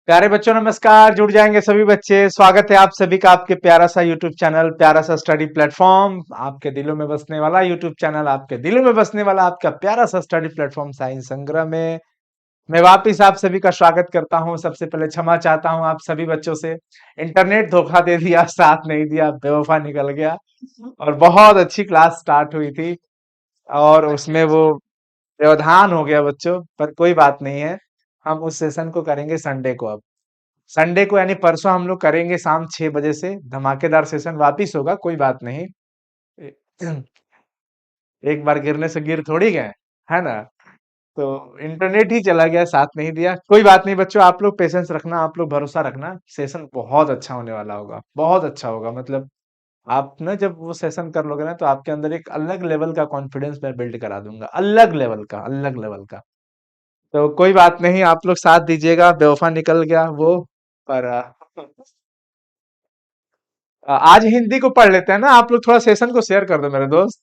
प्यारे बच्चों नमस्कार। जुड़ जाएंगे सभी बच्चे। स्वागत है आप सभी का आपके प्यारा सा यूट्यूब चैनल, प्यारा सा स्टडी प्लेटफॉर्म, आपके दिलों में बसने वाला यूट्यूब चैनल, आपके दिलों में बसने वाला आपका प्यारा सा स्टडी प्लेटफॉर्म साइंस संग्रह में मैं वापिस आप सभी का स्वागत करता हूं। सबसे पहले क्षमा चाहता हूं आप सभी बच्चों से। इंटरनेट धोखा दे दिया, साथ नहीं दिया, बेवफा निकल गया। और बहुत अच्छी क्लास स्टार्ट हुई थी और उसमें वो व्यवधान हो गया बच्चों, पर कोई बात नहीं है। हम उस सेशन को करेंगे संडे को। अब संडे को यानी परसों हम लोग करेंगे शाम 6 बजे से धमाकेदार सेशन वापिस होगा। कोई बात नहीं। ए- एक बार गिरने से गिर थोड़ी गए, है ना। तो इंटरनेट ही चला गया, साथ नहीं दिया। कोई बात नहीं बच्चों, आप लोग पेशेंस रखना, आप लोग भरोसा रखना। सेशन बहुत अच्छा होने वाला होगा, बहुत अच्छा होगा। मतलब आप ना जब वो सेशन कर लोगे ना तो आपके अंदर एक अलग लेवल का कॉन्फिडेंस मैं बिल्ड करा दूंगा, अलग लेवल का, अलग लेवल का। तो कोई बात नहीं, आप लोग साथ दीजिएगा। बेवफा निकल गया वो, पर आज हिंदी को पढ़ लेते हैं ना। आप लोग थोड़ा सेशन को शेयर कर दो मेरे दोस्त।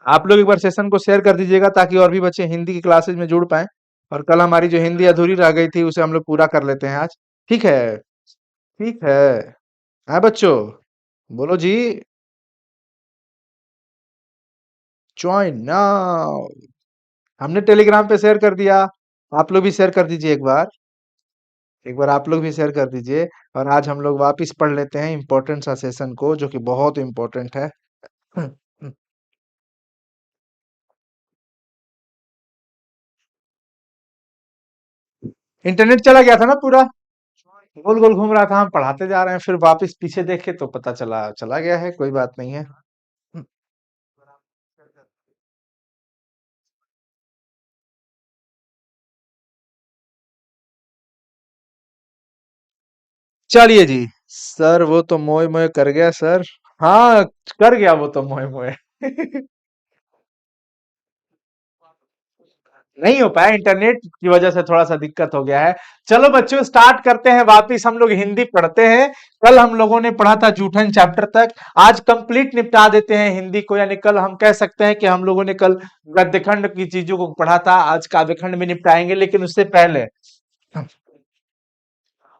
आप लोग एक बार सेशन को शेयर कर दीजिएगा ताकि और भी बच्चे हिंदी की क्लासेज में जुड़ पाए। और कल हमारी जो हिंदी अधूरी रह गई थी उसे हम लोग पूरा कर लेते हैं आज। ठीक है। ठीक है। हाँ बच्चों, बोलो जी। Join now. हमने टेलीग्राम पे शेयर कर दिया। आप लोग भी शेयर कर दीजिए एक बार। एक बार आप लोग भी शेयर कर दीजिए। और आज हम लोग वापिस पढ़ लेते हैं इंपॉर्टेंट सा सेशन को, जो कि बहुत इंपॉर्टेंट है। इंटरनेट चला गया था ना पूरा, गोल गोल घूम रहा था। हम पढ़ाते जा रहे हैं, फिर वापस पीछे देखे तो पता चला चला गया है। कोई बात नहीं है। चलिए जी। सर वो तो मोए मोए कर गया सर। हाँ, कर गया वो तो मोए मोए। नहीं हो पाया, इंटरनेट की वजह से थोड़ा सा दिक्कत हो गया है। चलो बच्चों, स्टार्ट करते हैं। वापिस हम लोग हिंदी पढ़ते हैं। कल हम लोगों ने पढ़ा था जूठन चैप्टर तक। आज कंप्लीट निपटा देते हैं हिंदी को। यानी कल हम कह सकते हैं कि हम लोगों ने कल गद्यखंड की चीजों को पढ़ा था, आज काव्यखंड में निपटाएंगे। लेकिन उससे पहले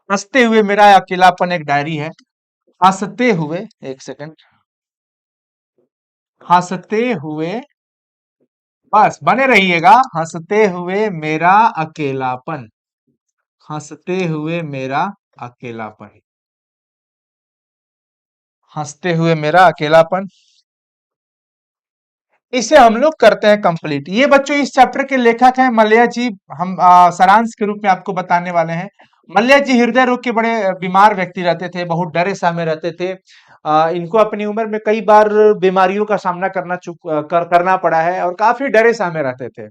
हंसते हुए मेरा अकेलापन एक डायरी है। हंसते हुए, एक सेकंड। हंसते हुए, बस बने रहिएगा। हंसते हुए मेरा अकेलापन, हंसते हुए मेरा अकेलापन, हंसते हुए मेरा अकेलापन। इसे हम लोग करते हैं कंप्लीट। ये बच्चों इस चैप्टर के लेखक हैं मल्ल्या जी। हम सारांश के रूप में आपको बताने वाले हैं। मल्ल्या जी हृदय रोग के बड़े बीमार व्यक्ति रहते थे, बहुत डरे सहमे रहते थे। इनको अपनी उम्र में कई बार बीमारियों का सामना करना पड़ा है और काफी डरे सहमे रहते थे।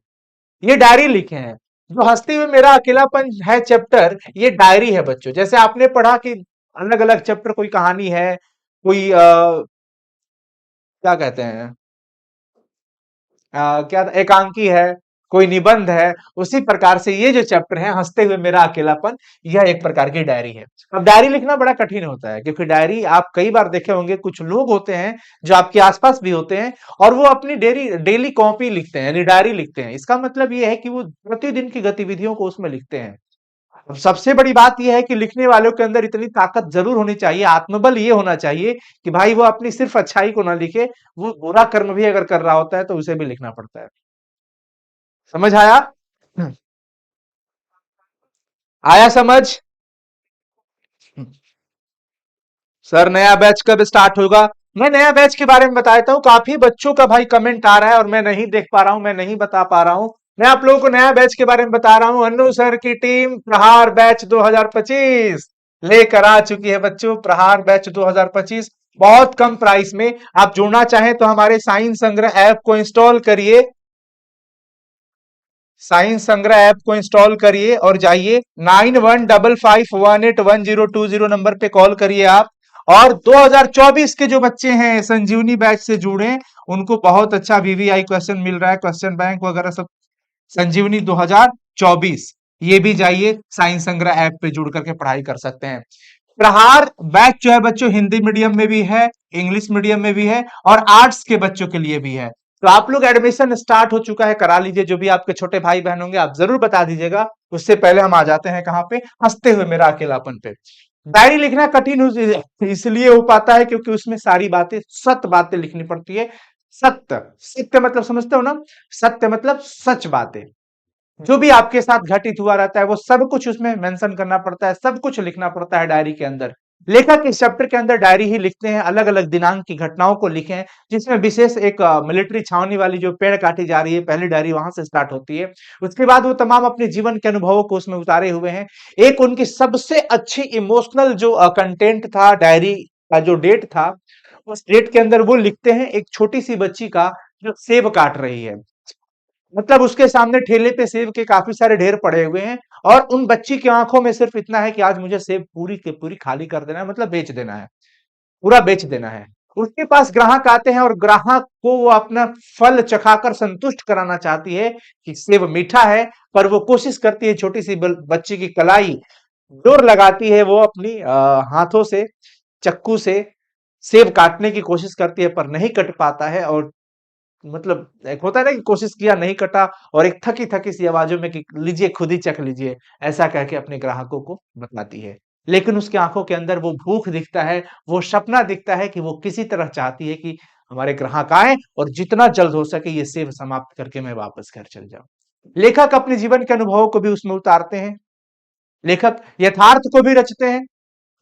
ये डायरी लिखे हैं। जो हंसते हुए मेरा अकेलापन है चैप्टर, ये डायरी है बच्चों। जैसे आपने पढ़ा कि अलग अलग चैप्टर कोई कहानी है, कोई क्या कहते हैं, क्या एकांकी है, कोई निबंध है। उसी प्रकार से ये जो चैप्टर है हंसते हुए मेरा अकेलापन, यह एक प्रकार की डायरी है। अब डायरी लिखना बड़ा कठिन होता है, क्योंकि डायरी आप कई बार देखे होंगे, कुछ लोग होते हैं जो आपके आसपास भी होते हैं और वो अपनी डेली डेली कॉपी लिखते हैं, यानी डायरी लिखते हैं। इसका मतलब ये है कि वो प्रतिदिन की गतिविधियों को उसमें लिखते हैं। अब सबसे बड़ी बात यह है कि लिखने वालों के अंदर इतनी ताकत जरूर होनी चाहिए, आत्मबल ये होना चाहिए कि भाई वो अपनी सिर्फ अच्छाई को ना लिखे, वो बुरा कर्म भी अगर कर रहा होता है तो उसे भी लिखना पड़ता है। समझ आया? आया समझ? सर नया बैच कब स्टार्ट होगा? मैं नया बैच के बारे में बताता हूँ। काफी बच्चों का भाई कमेंट आ रहा है और मैं नहीं देख पा रहा हूँ, मैं नहीं बता पा रहा हूँ। मैं आप लोगों को नया बैच के बारे में बता रहा हूँ। अन्नू सर की टीम प्रहार बैच 2025 लेकर आ चुकी है बच्चों। प्रहार बैच 2025 बहुत कम प्राइस में। आप जुड़ना चाहें तो हमारे साइंस संग्रह ऐप को इंस्टॉल करिए। साइंस संग्रह ऐप को इंस्टॉल करिए और जाइए 9155181020 नंबर पे कॉल करिए आप। और 2024 के जो बच्चे हैं संजीवनी बैच से जुड़े, उनको बहुत अच्छा वीवीआई क्वेश्चन मिल रहा है, क्वेश्चन बैंक वगैरह सब। संजीवनी 2024, ये भी जाइए साइंस संग्रह ऐप पे जुड़ करके पढ़ाई कर सकते हैं। प्रहार बैच जो है बच्चों, हिंदी मीडियम में भी है, इंग्लिश मीडियम में भी है और आर्ट्स के बच्चों के लिए भी है। तो आप लोग एडमिशन स्टार्ट हो चुका है, करा लीजिए। जो भी आपके छोटे भाई बहन होंगे आप जरूर बता दीजिएगा। उससे पहले हम आ जाते हैं कहाँ पे, हंसते हुए मेरा अकेलापन पे। डायरी लिखना कठिन इसलिए हो पाता है क्योंकि उसमें सारी बातें, सत्य बातें लिखनी पड़ती है। सत्य, सत्य मतलब समझते हो ना, सत्य मतलब सच बातें। जो भी आपके साथ घटित हुआ रहता है वो सब कुछ उसमें मेंशन करना पड़ता है, सब कुछ लिखना पड़ता है डायरी के अंदर। लेखक इस चैप्टर के अंदर डायरी ही लिखते हैं, अलग अलग दिनांक की घटनाओं को लिखे हैं, जिसमें विशेष एक मिलिट्री छावनी वाली जो पेड़ काटी जा रही है, पहली डायरी वहां से स्टार्ट होती है। उसके बाद वो तमाम अपने जीवन के अनुभवों को उसमें उतारे हुए हैं। एक उनकी सबसे अच्छी इमोशनल जो कंटेंट था डायरी का, जो डेट था, उस डेट के अंदर वो लिखते हैं एक छोटी सी बच्ची का जो सेब काट रही है। मतलब उसके सामने ठेले पे सेब के काफी सारे ढेर पड़े हुए हैं, और उन बच्ची की आंखों में सिर्फ इतना है कि आज मुझे सेब पूरी के पूरी खाली कर देना है, मतलब बेच देना है, पूरा बेच देना है। उसके पास ग्राहक आते हैं और ग्राहक को वो अपना फल चखाकर संतुष्ट कराना चाहती है कि सेब मीठा है, पर वो कोशिश करती है, छोटी सी बच्ची की कलाई जोर लगाती है, वो अपनी हाथों से, चक्कू से सेब काटने की कोशिश करती है, पर नहीं कट पाता है। और मतलब एक होता है ना कि कोशिश किया नहीं कटा, और एक थकी थकी सी आवाजों में कि लीजिए खुद ही चख लीजिए, ऐसा कह के अपने ग्राहकों को बताती है। लेकिन उसकी आंखों के अंदर वो भूख दिखता है, वो सपना दिखता है कि वो किसी तरह चाहती है कि हमारे ग्राहक आए और जितना जल्द हो सके ये सेव समाप्त करके मैं वापस घर चल जाऊं। लेखक अपने जीवन के अनुभवों को भी उसमें उतारते हैं, लेखक यथार्थ को भी रचते हैं।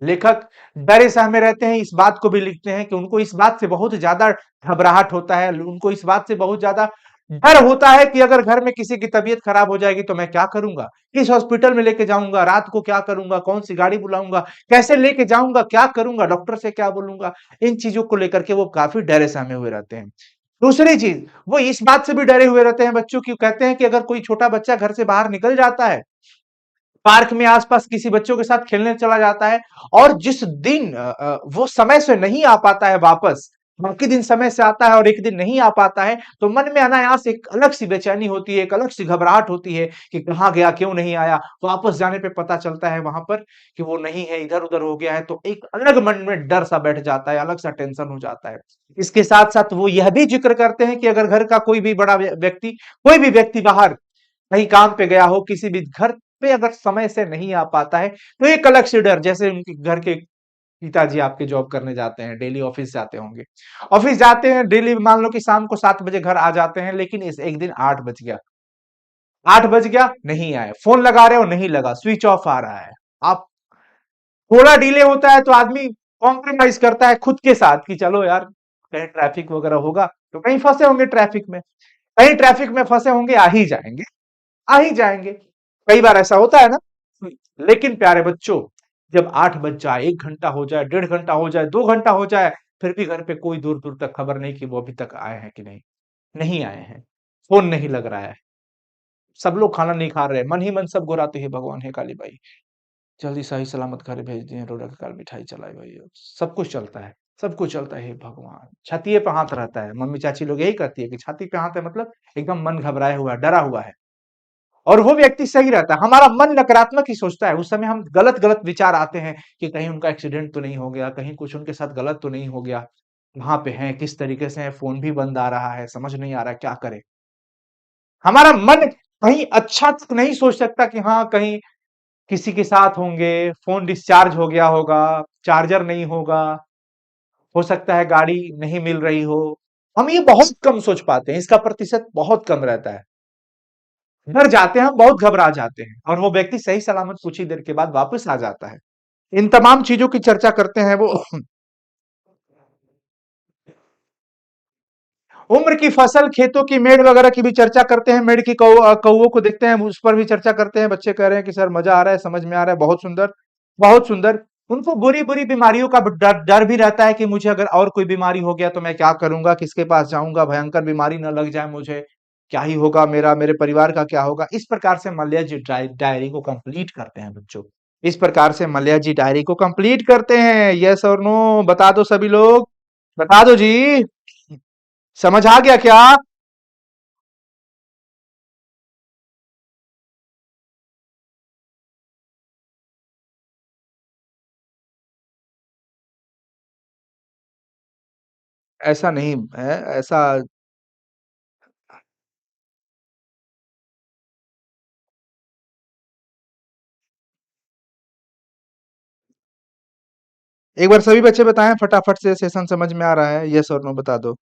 लेखक डरे सहमे रहते हैं, इस बात को भी लिखते हैं कि उनको इस बात से बहुत ज्यादा घबराहट होता है, उनको इस बात से बहुत ज्यादा डर होता है कि अगर घर में किसी की तबीयत खराब हो जाएगी तो मैं क्या करूंगा, किस हॉस्पिटल में लेके जाऊंगा, रात को क्या करूंगा, कौन सी गाड़ी बुलाऊंगा, कैसे लेके जाऊंगा, क्या करूंगा, डॉक्टर से क्या बोलूंगा। इन चीजों को लेकर के वो काफी डरे सहमे हुए रहते हैं। दूसरी चीज, वो इस बात से भी डरे हुए रहते हैं बच्चों की, कहते हैं कि अगर कोई छोटा बच्चा घर से बाहर निकल जाता है, पार्क में आसपास किसी बच्चों के साथ खेलने चला जाता है, और जिस दिन वो समय से नहीं आ पाता है वापस, बाकी दिन समय से आता है और एक दिन नहीं आ पाता है, तो मन में अनायास एक अलग सी बेचैनी होती है, एक अलग सी घबराहट होती है कि कहाँ गया, क्यों नहीं आया। वापस जाने पे पता चलता है वहां पर कि वो नहीं है, इधर उधर हो गया है, तो एक अलग मन में डर सा बैठ जाता है, अलग सा टेंशन हो जाता है। इसके साथ साथ वो यह भी जिक्र करते हैं कि अगर घर का कोई भी बड़ा व्यक्ति, कोई भी व्यक्ति बाहर कहीं काम पे गया हो, किसी भी घर पे अगर समय से नहीं आ पाता है, तो एक अलग से डर, जैसे उनके घर के पिताजी आपके जॉब करने जाते हैं, डेली ऑफिस जाते होंगे, ऑफिस जाते हैं डेली, मान लो कि शाम को 7 बजे घर आ जाते हैं, लेकिन इस एक दिन 8 बज गया, 8 बज गया नहीं आए, फोन लगा रहे हो नहीं लगा, स्विच ऑफ आ रहा है। आप थोड़ा डिले होता है तो आदमी कॉम्प्रोमाइज करता है खुद के साथ कि चलो यार, कहीं ट्रैफिक वगैरह होगा, तो कहीं फंसे होंगे ट्रैफिक में, कहीं ट्रैफिक में फंसे होंगे, आ ही जाएंगे, आ ही जाएंगे। कई बार ऐसा होता है ना। लेकिन प्यारे बच्चों, जब 8 बज जाए, 1 घंटा हो जाए, 1.5 घंटा हो जाए, 2 घंटा हो जाए, फिर भी घर पे कोई दूर दूर तक खबर नहीं कि वो अभी तक आए हैं कि नहीं, नहीं आए हैं, फोन नहीं लग रहा है, सब लोग खाना नहीं खा रहे, मन ही मन सब गुराते हैं, भगवान है काली बाई, जल्दी सही सलामत घर भेज दिए, रोड के काल मिठाई चलाई भाई, सब कुछ चलता है, सब कुछ चलता है, हे भगवान, छाती पे हाथ रहता है। मम्मी चाची लोग यही कहती है कि छाती पे हाथ है, मतलब एकदम मन घबराया हुआ है, डरा हुआ है। और वो व्यक्ति सही रहता है, हमारा मन नकारात्मक ही सोचता है, उस समय हम गलत गलत विचार आते हैं कि कहीं उनका एक्सीडेंट तो नहीं हो गया, कहीं कुछ उनके साथ गलत तो नहीं हो गया, वहां पे हैं, किस तरीके से है, फोन भी बंद आ रहा है, समझ नहीं आ रहा क्या करे। हमारा मन कहीं अच्छा तक नहीं सोच सकता कि हाँ कहीं किसी के साथ होंगे, फोन डिस्चार्ज हो गया होगा, चार्जर नहीं होगा, हो सकता है गाड़ी नहीं मिल रही हो। हम ये बहुत कम सोच पाते हैं, इसका प्रतिशत बहुत कम रहता है। डर जाते हैं हम, बहुत घबरा जाते हैं, और वो व्यक्ति सही सलामत कुछ ही देर के बाद वापस आ जाता है। इन तमाम चीजों की चर्चा करते हैं वो। उम्र की फसल, खेतों की मेड़ वगैरह की भी चर्चा करते हैं, मेड़ की कौओं को देखते हैं, उस पर भी चर्चा करते हैं। बच्चे कह रहे हैं कि सर मजा आ रहा है, समझ में आ रहा है, बहुत सुंदर, बहुत सुंदर। उनको बुरी बुरी बीमारियों का डर डर भी रहता है कि मुझे अगर और कोई बीमारी हो गया तो मैं क्या करूंगा, किसके पास जाऊंगा, भयंकर बीमारी न लग जाए मुझे, क्या ही होगा मेरा, मेरे परिवार का क्या होगा। इस प्रकार से मल्लिया जी डायरी को कंप्लीट करते हैं बच्चों, इस प्रकार से मल्लिया जी डायरी को कंप्लीट करते हैं। यस और नो बता दो सभी लोग, बता दो जी, समझ आ गया क्या? ऐसा नहीं है, ऐसा एक बार सभी बच्चे बताएं फटाफट से, सेशन समझ में आ रहा है? यस और नो बता दो।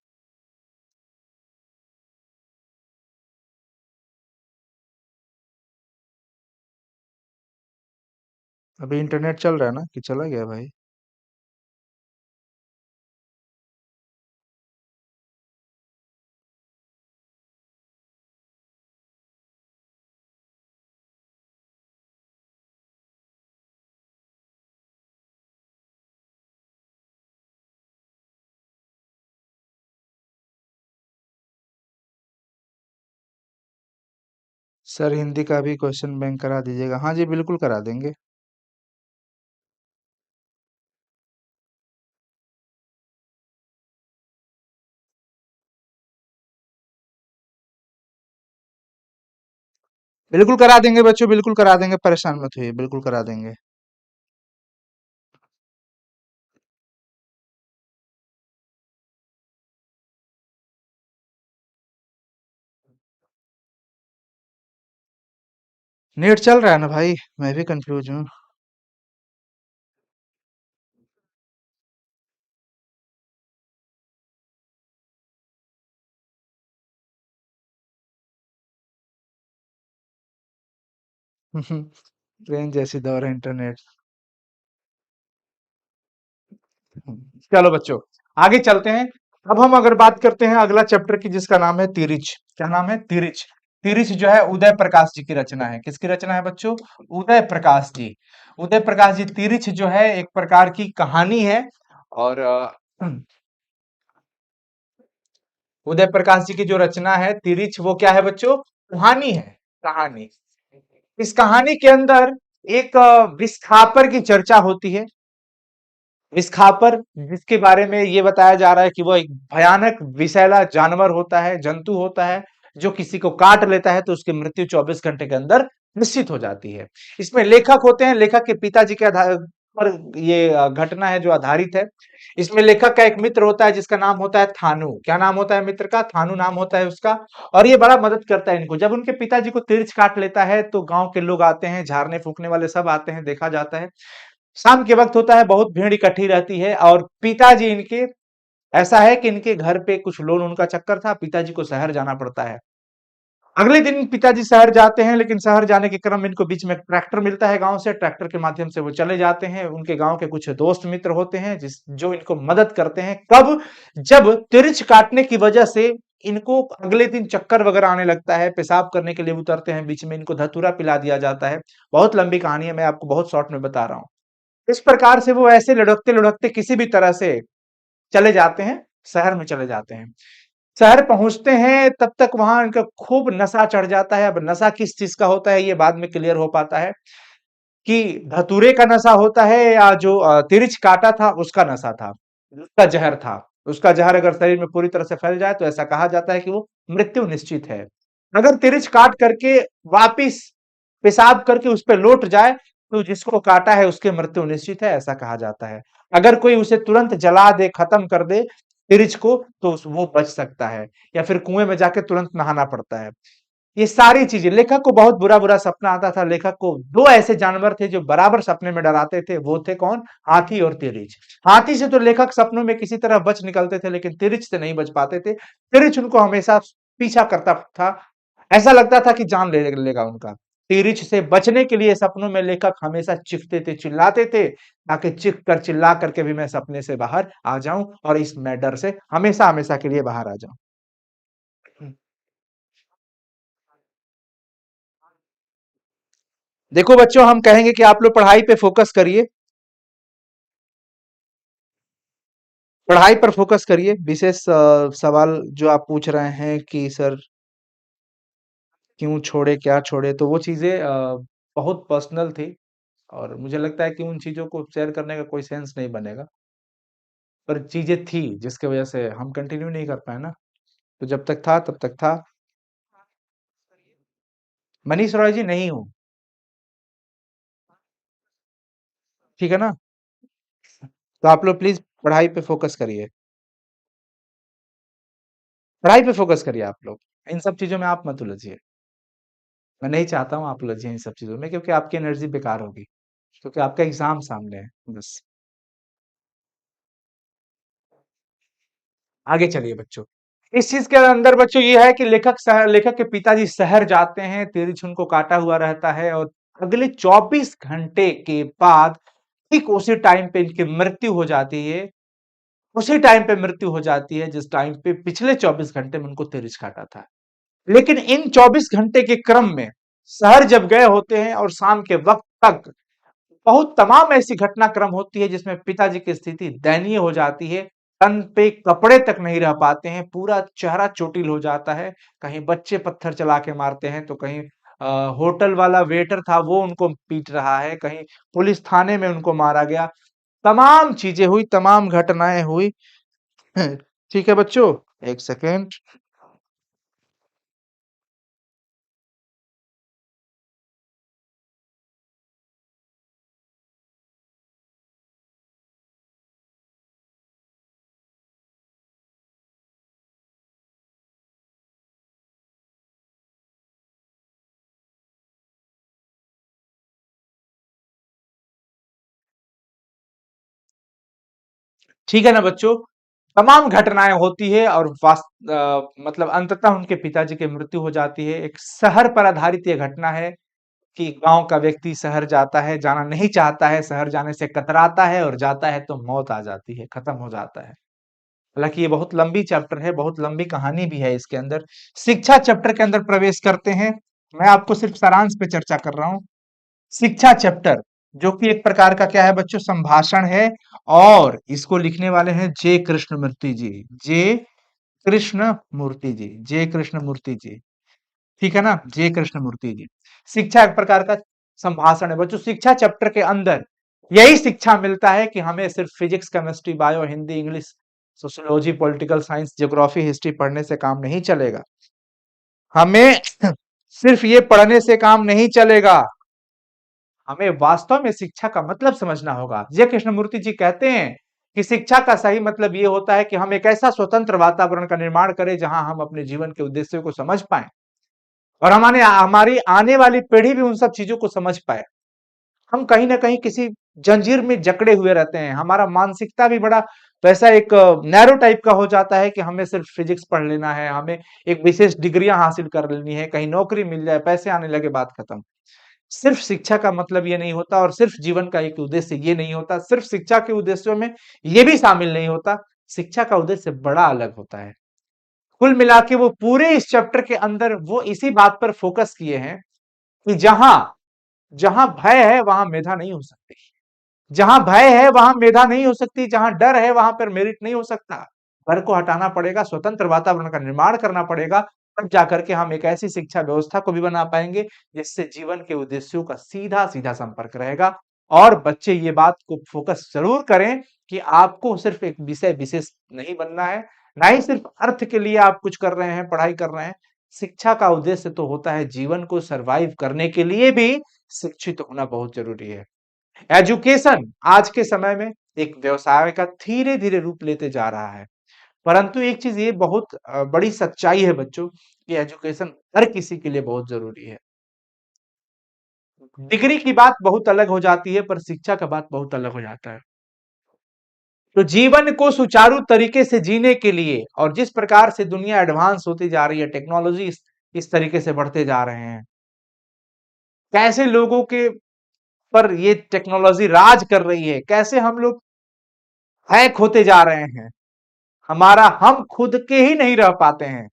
अभी इंटरनेट चल रहा है ना कि चला गया भाई? सर हिंदी का भी क्वेश्चन बैंक करा दीजिएगा। हाँ जी बिल्कुल करा देंगे। बिल्कुल करा देंगे बच्चों, बिल्कुल करा देंगे, परेशान मत होइए, बिल्कुल करा देंगे। नेट चल रहा है ना भाई? मैं भी कंफ्यूज हूँ। ट्रेन जैसी दौड़ है इंटरनेट। चलो बच्चों, आगे चलते हैं। अब हम अगर बात करते हैं अगला चैप्टर की, जिसका नाम है तिरिच। क्या नाम है? तिरिच। तिरिच जो है उदय प्रकाश जी की रचना है। किसकी रचना है बच्चों? उदय प्रकाश जी। उदय प्रकाश जी। तिरिच जो है एक प्रकार की कहानी है। और उदय प्रकाश जी की जो रचना है तिरिच, वो क्या है बच्चों? कहानी है। कहानी। इस कहानी के अंदर एक विस्थापर की चर्चा होती है। विस्थापर, जिसके बारे में ये बताया जा रहा है कि वो एक भयानक विषैला जानवर होता है, जंतु होता है, जो किसी को काट लेता है तो उसकी मृत्यु 24 घंटे के अंदर निश्चित हो जाती है। इसमें लेखक होते हैं, लेखक के पिताजी के आधार पर ये घटना है जो आधारित है। इसमें लेखक का एक मित्र होता है जिसका नाम होता है थानू। क्या नाम होता है मित्र का? थानू नाम होता है उसका। और ये बड़ा मदद करता है इनको। जब उनके पिताजी को तिरछ काट लेता है तो गांव के लोग आते हैं, झाड़ने फूकने वाले सब आते हैं, देखा जाता है। शाम के वक्त होता है, बहुत भीड़ इकट्ठी रहती है और पिताजी इनके, ऐसा है कि इनके घर पे कुछ लोन उनका चक्कर था, पिताजी को शहर जाना पड़ता है। अगले दिन पिताजी शहर जाते हैं, लेकिन शहर जाने के क्रम में इनको बीच में एक ट्रैक्टर मिलता है गांव से। ट्रैक्टर के माध्यम से वो चले जाते हैं। उनके गांव के कुछ दोस्त मित्र होते हैं जिस जो इनको मदद करते हैं। कब? जब तिरछ काटने की वजह से इनको अगले दिन चक्कर वगैरह आने लगता है, पेशाब करने के लिए उतरते हैं, बीच में इनको धतूरा पिला दिया जाता है। बहुत लंबी कहानी है, मैं आपको बहुत शॉर्ट में बता रहा हूँ। इस प्रकार से वो ऐसे लुढ़कते लुढ़कते किसी भी तरह से चले जाते हैं, शहर में चले जाते हैं। शहर पहुंचते हैं तब तक वहां इनका खूब नशा चढ़ जाता है। अब नशा किस चीज का होता है ये बाद में क्लियर हो पाता है कि धतूरे का नशा होता है या जो तिरिच काटा था उसका नशा था, उसका जहर था। उसका जहर अगर शरीर में पूरी तरह से फैल जाए तो ऐसा कहा जाता है कि वो मृत्यु निश्चित है। अगर तिरिच काट करके वापिस पेशाब करके उस पे लौट जाए तो जिसको काटा है उसकी मृत्यु निश्चित है, ऐसा कहा जाता है। अगर कोई उसे तुरंत जला दे, खत्म कर दे तिरिच को, तो वो बच सकता है, या फिर कुएं में जाके तुरंत नहाना पड़ता है। ये सारी चीजें, लेखक को बहुत बुरा बुरा सपना आता था। लेखक को दो ऐसे जानवर थे जो बराबर सपने में डराते थे। वो थे कौन? हाथी और तिरिच। हाथी से तो लेखक सपनों में किसी तरह बच निकलते थे, लेकिन तिरिच से नहीं बच पाते थे। तिरिच उनको हमेशा पीछा करता था। ऐसा लगता था कि जान ले लेगा उनका। तिरिच से बचने के लिए सपनों में लेखक हमेशा चीखते थे, चिल्लाते थे, ताकि चीख कर चिल्ला करके भी मैं सपने से बाहर आ जाऊं और इस मैं डर से हमेशा हमेशा के लिए बाहर आ जाऊं। देखो बच्चों, हम कहेंगे कि आप लोग पढ़ाई पे फोकस करिए। पढ़ाई पर फोकस करिए। विशेष सवाल जो आप पूछ रहे हैं कि सर क्यों छोड़े, क्या छोड़े, तो वो चीजें बहुत पर्सनल थी। और मुझे लगता है कि उन चीजों को शेयर करने का कोई सेंस नहीं बनेगा। पर चीजें थी जिसकी वजह से हम कंटिन्यू नहीं कर पाए ना। तो जब तक था तब तक था। मनीष रॉय जी नहीं हूँ। ठीक है ना? तो आप लोग प्लीज पढ़ाई पे फोकस करिए। पढ़ाई पे फोकस करिए आप लोग। इन सब चीजों में आप मत उलझिए। मैं नहीं चाहता हूँ आप उलझिए इन सब चीजों में, क्योंकि आपकी एनर्जी बेकार होगी। क्योंकि आपका एग्जाम सामने है बस। आगे चलिए बच्चों। इस चीज के अंदर बच्चों ये है कि लेखक के पिताजी शहर जाते हैं, तिरछुन उनको काटा हुआ रहता है और अगले 24 घंटे के बाद ठीक उसी टाइम पे इनकी मृत्यु हो जाती है। उसी टाइम पे मृत्यु हो जाती है जिस टाइम पे पिछले 24 घंटे में उनको तिरछ काटा था। लेकिन इन 24 घंटे के क्रम में शहर जब गए होते हैं और शाम के वक्त तक बहुत तमाम ऐसी घटनाक्रम होती है जिसमें पिताजी की स्थिति दयनीय हो जाती है। तन पे कपड़े तक नहीं रह पाते हैं, पूरा चेहरा चोटिल हो जाता है। कहीं बच्चे पत्थर चला के मारते हैं तो कहीं होटल वाला वेटर था वो उनको पीट रहा है, कहीं पुलिस थाने में उनको मारा गया। तमाम चीजें हुई, तमाम घटनाएं हुई। ठीक है बच्चों, एक सेकेंड। ठीक है ना बच्चों, तमाम घटनाएं होती है और मतलब अंततः उनके पिताजी की मृत्यु हो जाती है। एक शहर पर आधारित ये घटना है कि गांव का व्यक्ति शहर जाता है, जाना नहीं चाहता है, शहर जाने से कतराता है और जाता है तो मौत आ जाती है, खत्म हो जाता है। हालांकि ये बहुत लंबी चैप्टर है, बहुत लंबी कहानी भी है इसके अंदर। शिक्षा चैप्टर के अंदर प्रवेश करते हैं। मैं आपको सिर्फ सारांश पे चर्चा कर रहा हूँ। शिक्षा चैप्टर, जो कि एक प्रकार का क्या है बच्चों, संभाषण है। और इसको लिखने वाले हैं जे कृष्णमूर्ति जी। जे कृष्णमूर्ति जी, जे कृष्णमूर्ति जी। ठीक है ना, जे कृष्णमूर्ति जी। शिक्षा एक प्रकार का संभाषण है बच्चों। शिक्षा चैप्टर के अंदर यही शिक्षा मिलता है कि हमें सिर्फ physics, chemistry, bio, Hindi, English, sociology, political science, geography, history पढ़ने से काम नहीं चलेगा। हमें सिर्फ ये पढ़ने से काम नहीं चलेगा, हमें वास्तव में शिक्षा का मतलब समझना होगा। जय कृष्णमूर्ति जी कहते हैं कि शिक्षा का सही मतलब ये होता है कि हम एक ऐसा स्वतंत्र वातावरण का निर्माण करें जहां हम अपने जीवन के उद्देश्यों को समझ पाए और हमारे हमारी आने वाली पीढ़ी भी उन सब चीजों को समझ पाए। हम कहीं ना कहीं किसी जंजीर में जकड़े हुए रहते हैं, हमारा मानसिकता भी बड़ा वैसा एक नैरो टाइप का हो जाता है कि हमें सिर्फ फिजिक्स पढ़ लेना है, हमें एक विशेष डिग्रियां हासिल कर लेनी है, कहीं नौकरी मिल जाए, पैसे आने लगे, बात खत्म। सिर्फ शिक्षा का मतलब ये नहीं होता और सिर्फ जीवन का एक उद्देश्य ये नहीं होता, सिर्फ शिक्षा के उद्देश्यों में ये भी शामिल नहीं होता। शिक्षा का उद्देश्य बड़ा अलग होता है। कुल मिला के वो पूरे इस चैप्टर के अंदर वो इसी बात पर फोकस किए हैं कि जहां जहां भय है वहां मेधा नहीं हो सकती, जहां भय है वहां मेधा नहीं हो सकती, जहां डर है वहां पर मेरिट नहीं हो सकता। डर को हटाना पड़ेगा, स्वतंत्र वातावरण का निर्माण करना पड़ेगा, तब जाकर के हम एक ऐसी शिक्षा व्यवस्था को भी बना पाएंगे जिससे जीवन के उद्देश्यों का सीधा सीधा संपर्क रहेगा। और बच्चे ये बात को फोकस जरूर करें कि आपको सिर्फ एक विषय विशेष नहीं बनना है, ना ही सिर्फ अर्थ के लिए आप कुछ कर रहे हैं, पढ़ाई कर रहे हैं। शिक्षा का उद्देश्य तो होता है जीवन को सरवाइव करने के लिए भी शिक्षित होना बहुत जरूरी है। एजुकेशन आज के समय में एक व्यवसाय का धीरे धीरे रूप लेते जा रहा है। परंतु एक चीज ये बहुत बड़ी सच्चाई है बच्चों कि एजुकेशन हर किसी के लिए बहुत जरूरी है। डिग्री की बात बहुत अलग हो जाती है पर शिक्षा का बात बहुत अलग हो जाता है। तो जीवन को सुचारू तरीके से जीने के लिए और जिस प्रकार से दुनिया एडवांस होती जा रही है, टेक्नोलॉजी इस तरीके से बढ़ते जा रहे हैं, कैसे लोगों के पर ये टेक्नोलॉजी राज कर रही है, कैसे हम लोग हैक होते जा रहे हैं, हमारा हम खुद के ही नहीं रह पाते हैं,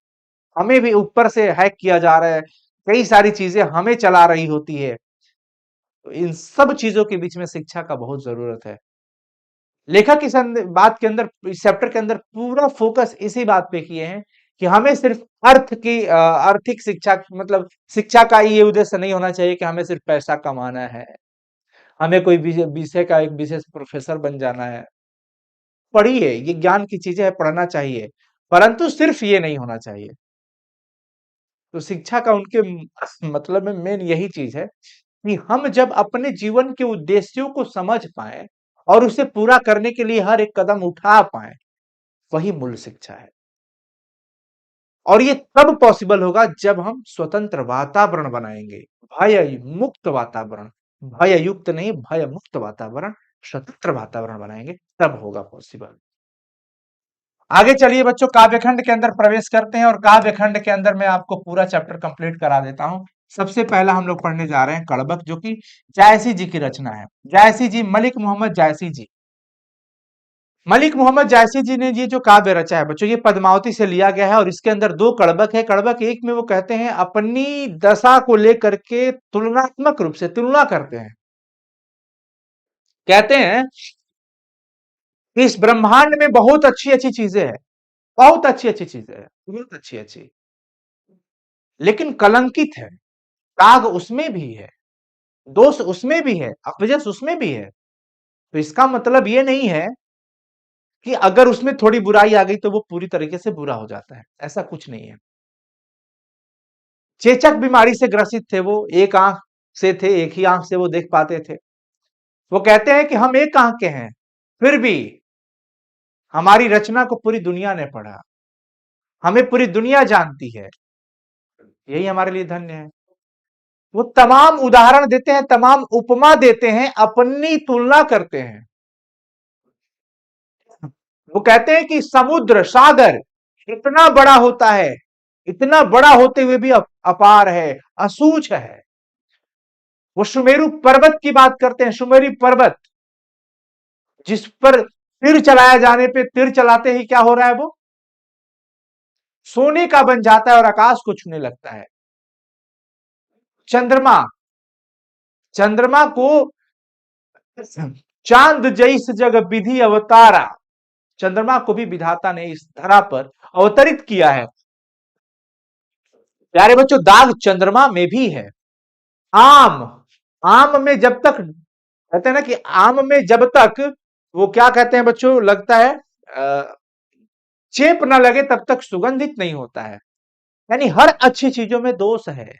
हमें भी ऊपर से हैक किया जा रहा है, कई सारी चीजें हमें चला रही होती है। तो इन सब चीजों के बीच में शिक्षा का बहुत जरूरत है। लेखक इस बात के अंदर, इस चैप्टर के अंदर पूरा फोकस इसी बात पे किए हैं कि हमें सिर्फ आर्थिक शिक्षा मतलब शिक्षा का ये उद्देश्य नहीं होना चाहिए कि हमें सिर्फ पैसा कमाना है, हमें कोई विषय का एक विशेष प्रोफेसर बन जाना है। पढ़िए, ये ज्ञान की चीजें है, पढ़ना चाहिए, परंतु सिर्फ ये नहीं होना चाहिए। तो शिक्षा का उनके मतलब में मेन यही चीज है कि हम जब अपने जीवन के उद्देश्यों को समझ पाए और उसे पूरा करने के लिए हर एक कदम उठा पाए, वही मूल शिक्षा है। और ये तब पॉसिबल होगा जब हम स्वतंत्र वातावरण बनाएंगे, भय मुक्त वातावरण, भय युक्त नहीं, भय मुक्त वातावरण, स्वतंत्र वातावरण बनाएंगे, तब होगा पॉसिबल। आगे चलिए बच्चों, काव्यखंड के अंदर प्रवेश करते हैं और काव्यखंड के अंदर मैं आपको पूरा चैप्टर कंप्लीट करा देता हूं। सबसे पहला हम लोग पढ़ने जा रहे हैं कड़बक, जो कि जायसी जी की रचना है। जायसी जी, मलिक मोहम्मद जायसी जी। मलिक मोहम्मद जायसी जी ने ये जो काव्य रचा है बच्चों, ये पद्मावती से लिया गया है और इसके अंदर दो कड़बक है। कड़बक एक में वो कहते हैं अपनी दशा को लेकर के तुलनात्मक रूप से तुलना करते हैं। कहते हैं कि इस ब्रह्मांड में बहुत अच्छी अच्छी चीजें हैं, बहुत अच्छी अच्छी चीजें हैं, बहुत अच्छी अच्छी, लेकिन कलंकित है। दाग उसमें भी है, दोष उसमें भी है, अपजस उसमें भी है। तो इसका मतलब ये नहीं है कि अगर उसमें थोड़ी बुराई आ गई तो वो पूरी तरीके से बुरा हो जाता है, ऐसा कुछ नहीं है। चेचक बीमारी से ग्रसित थे वो, एक आंख से थे, एक ही आंख से वो देख पाते थे। वो कहते हैं कि हम एक आंख के हैं, फिर भी हमारी रचना को पूरी दुनिया ने पढ़ा, हमें पूरी दुनिया जानती है, यही हमारे लिए धन्य है। वो तमाम उदाहरण देते हैं, तमाम उपमा देते हैं, अपनी तुलना करते हैं। वो कहते हैं कि समुद्र सागर इतना बड़ा होता है, इतना बड़ा होते हुए भी अपार है, असूच है। वो सुमेरु पर्वत की बात करते हैं, सुमेरु पर्वत जिस पर तीर चलाया जाने पे तीर चलाते ही क्या हो रहा है, वो सोने का बन जाता है और आकाश को छूने लगता है। चंद्रमा, चंद्रमा को चांद जैस जग विधि अवतारा, चंद्रमा को भी विधाता ने इस धरा पर अवतरित किया है। प्यारे बच्चों, दाग चंद्रमा में भी है। आम, आम में जब तक कहते हैं ना कि आम में जब तक वो क्या कहते हैं बच्चों, लगता है चेप ना लगे तब तक सुगंधित नहीं होता है। यानी हर अच्छी चीजों में दोष है।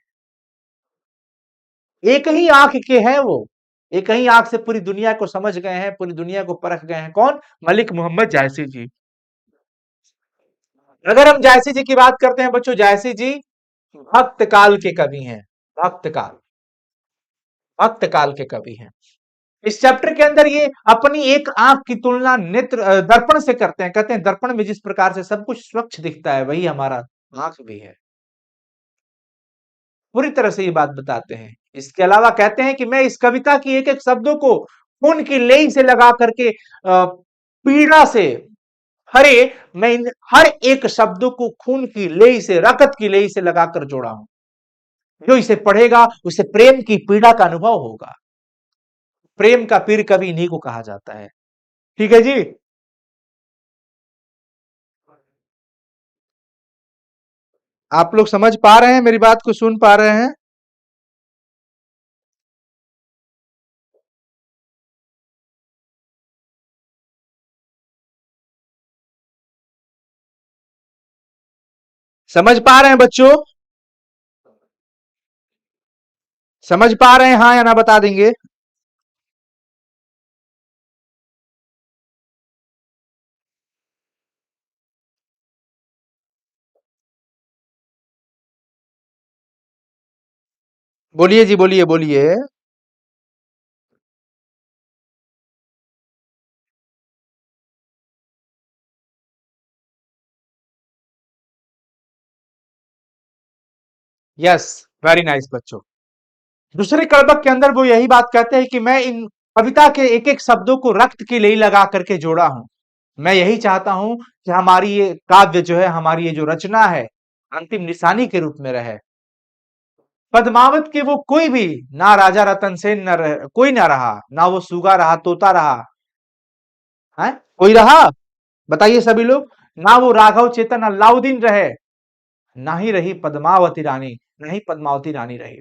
एक ही आंख के हैं वो, एक ही आंख से पूरी दुनिया को समझ गए हैं, पूरी दुनिया को परख गए हैं। कौन? मलिक मोहम्मद जायसी जी। अगर हम जायसी जी की बात करते हैं बच्चों, जायसी जी भक्त काल के कवि हैं। भक्त काल, भक्त काल के कवि हैं। इस चैप्टर के अंदर ये अपनी एक आंख की तुलना नेत्र दर्पण से करते हैं। कहते हैं दर्पण में जिस प्रकार से सब कुछ स्वच्छ दिखता है, वही हमारा आंख भी है। पूरी तरह से ये बात बताते हैं। इसके अलावा कहते हैं कि मैं इस कविता की एक एक शब्दों को खून की लेई से लगा करके पीड़ा से हरे, मैं इन हर एक शब्दों को खून की लेई से, रकत की लेई से लगाकर जोड़ा हूं। जो इसे पढ़ेगा उसे प्रेम की पीड़ा का अनुभव होगा। प्रेम का पीर कवि इन्हीं को कहा जाता है। ठीक है जी। आप लोग समझ पा रहे हैं, मेरी बात को सुन पा रहे हैं? समझ पा रहे हैं बच्चों? समझ पा रहे हैं, हाँ या ना बता देंगे। बोलिए जी, बोलिए बोलिए। यस, वेरी नाइस बच्चों। दूसरे कड़बक के अंदर वो यही बात कहते हैं कि मैं इन कविता के एक एक शब्दों को रक्त की लेई लगा करके जोड़ा हूं। मैं यही चाहता हूं कि हमारी ये काव्य जो है, हमारी ये जो रचना है, अंतिम निशानी के रूप में रहे। पद्मावत के वो कोई भी, ना राजा रतन सेन न रहे, कोई ना रहा, ना वो सूगा रहा, तोता रहा है, कोई रहा? बताइए सभी लोग। ना वो राघव चेतन अलाउद्दीन रहे, ना ही रही पद्मावती रानी, ना ही पद्मावती रानी रही।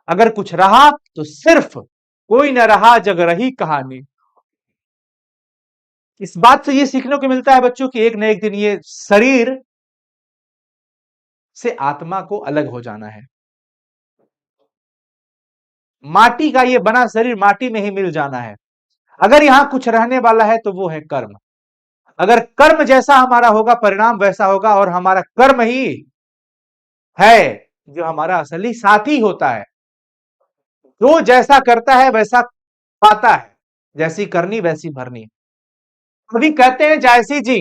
अगर कुछ रहा तो सिर्फ कोई न रहा जग रही कहानी। इस बात से ये सीखने को मिलता है बच्चों कि एक न एक दिन ये शरीर से आत्मा को अलग हो जाना है। माटी का ये बना शरीर माटी में ही मिल जाना है। अगर यहां कुछ रहने वाला है तो वो है कर्म। अगर कर्म जैसा हमारा होगा, परिणाम वैसा होगा, और हमारा कर्म ही है जो हमारा असली साथी होता है। जो जैसा करता है वैसा पाता है, जैसी करनी वैसी भरनी। कभी कहते हैं जायसी जी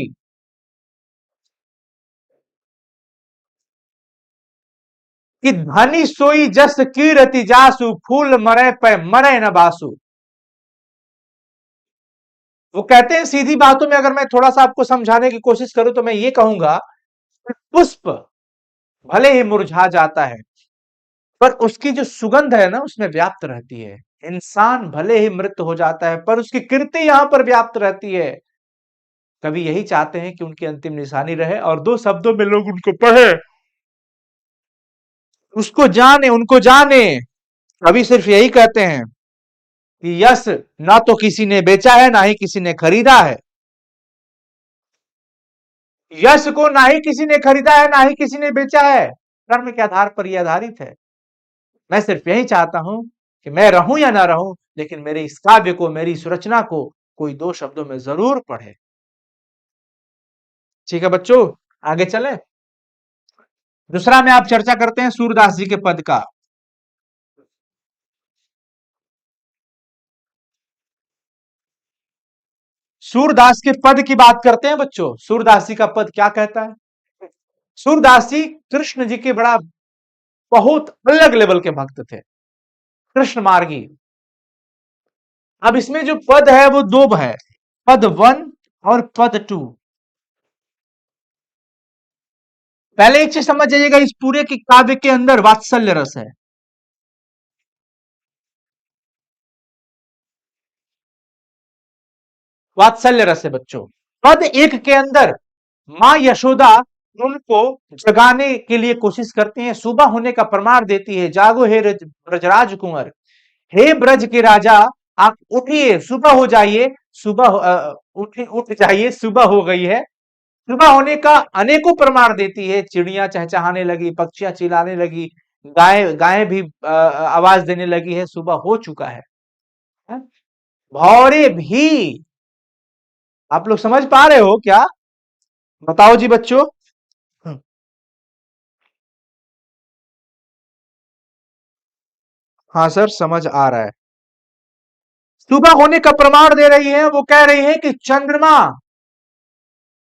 कि धनी सोई जस कीरति जासु, फूल मरे पे मरे न बासु। वो कहते हैं, सीधी बातों में अगर मैं थोड़ा सा आपको समझाने की कोशिश करूं तो मैं ये कहूंगा, पुष्प भले ही मुरझा जाता है पर उसकी जो सुगंध है ना उसमें व्याप्त रहती है। इंसान भले ही मृत हो जाता है पर उसकी कीर्ति यहां पर व्याप्त रहती है। कवि यही चाहते हैं कि उनकी अंतिम निशानी रहे और दो शब्दों में लोग उनको पढ़े, उसको जाने, उनको जाने। कवि सिर्फ यही कहते हैं कि यश ना तो किसी ने बेचा है ना ही किसी ने खरीदा है। यश को ना ही किसी ने खरीदा है ना ही किसी ने बेचा है, कर्म के आधार पर यह आधारित है। मैं सिर्फ यही चाहता हूं कि मैं रहूं या ना रहूं, लेकिन मेरे इस काव्य को, मेरी इस रचना को कोई दो शब्दों में जरूर पढ़े। ठीक है बच्चों, आगे चले। दूसरा में आप चर्चा करते हैं सूरदास जी के पद का। सूरदास के पद की बात करते हैं बच्चों। सूरदास जी का पद क्या कहता है? सूरदास जी कृष्ण जी के बड़ा बहुत अलग लेवल के भक्त थे, कृष्ण मार्गी। अब इसमें जो पद है वो दो है, पद 1 और पद 2। पहले एक चीज समझ जाइएगा, इस पूरे के काव्य के अंदर वात्सल्य रस है। वात्सल्य रस है बच्चों। पद 1 के अंदर मां यशोदा उनको जगाने के लिए कोशिश करती हैं, सुबह होने का प्रमाण देती है, जागो हे ब्रजराज कुंवर, हे ब्रज के राजा, आप उठिए, सुबह हो जाइए, सुबह उठ जाइए, सुबह हो गई है। सुबह होने का अनेकों प्रमाण देती है, चिड़ियां चहचहाने लगी, पक्षियां चिल्लाने लगी, गाय गायें भी आवाज देने लगी है, सुबह हो चुका है। हैं? भौरे भी, आप लोग समझ पा रहे हो क्या? बताओ जी बच्चों। हाँ सर, समझ आ रहा है। सुबह होने का प्रमाण दे रही है, वो कह रही है कि चंद्रमा,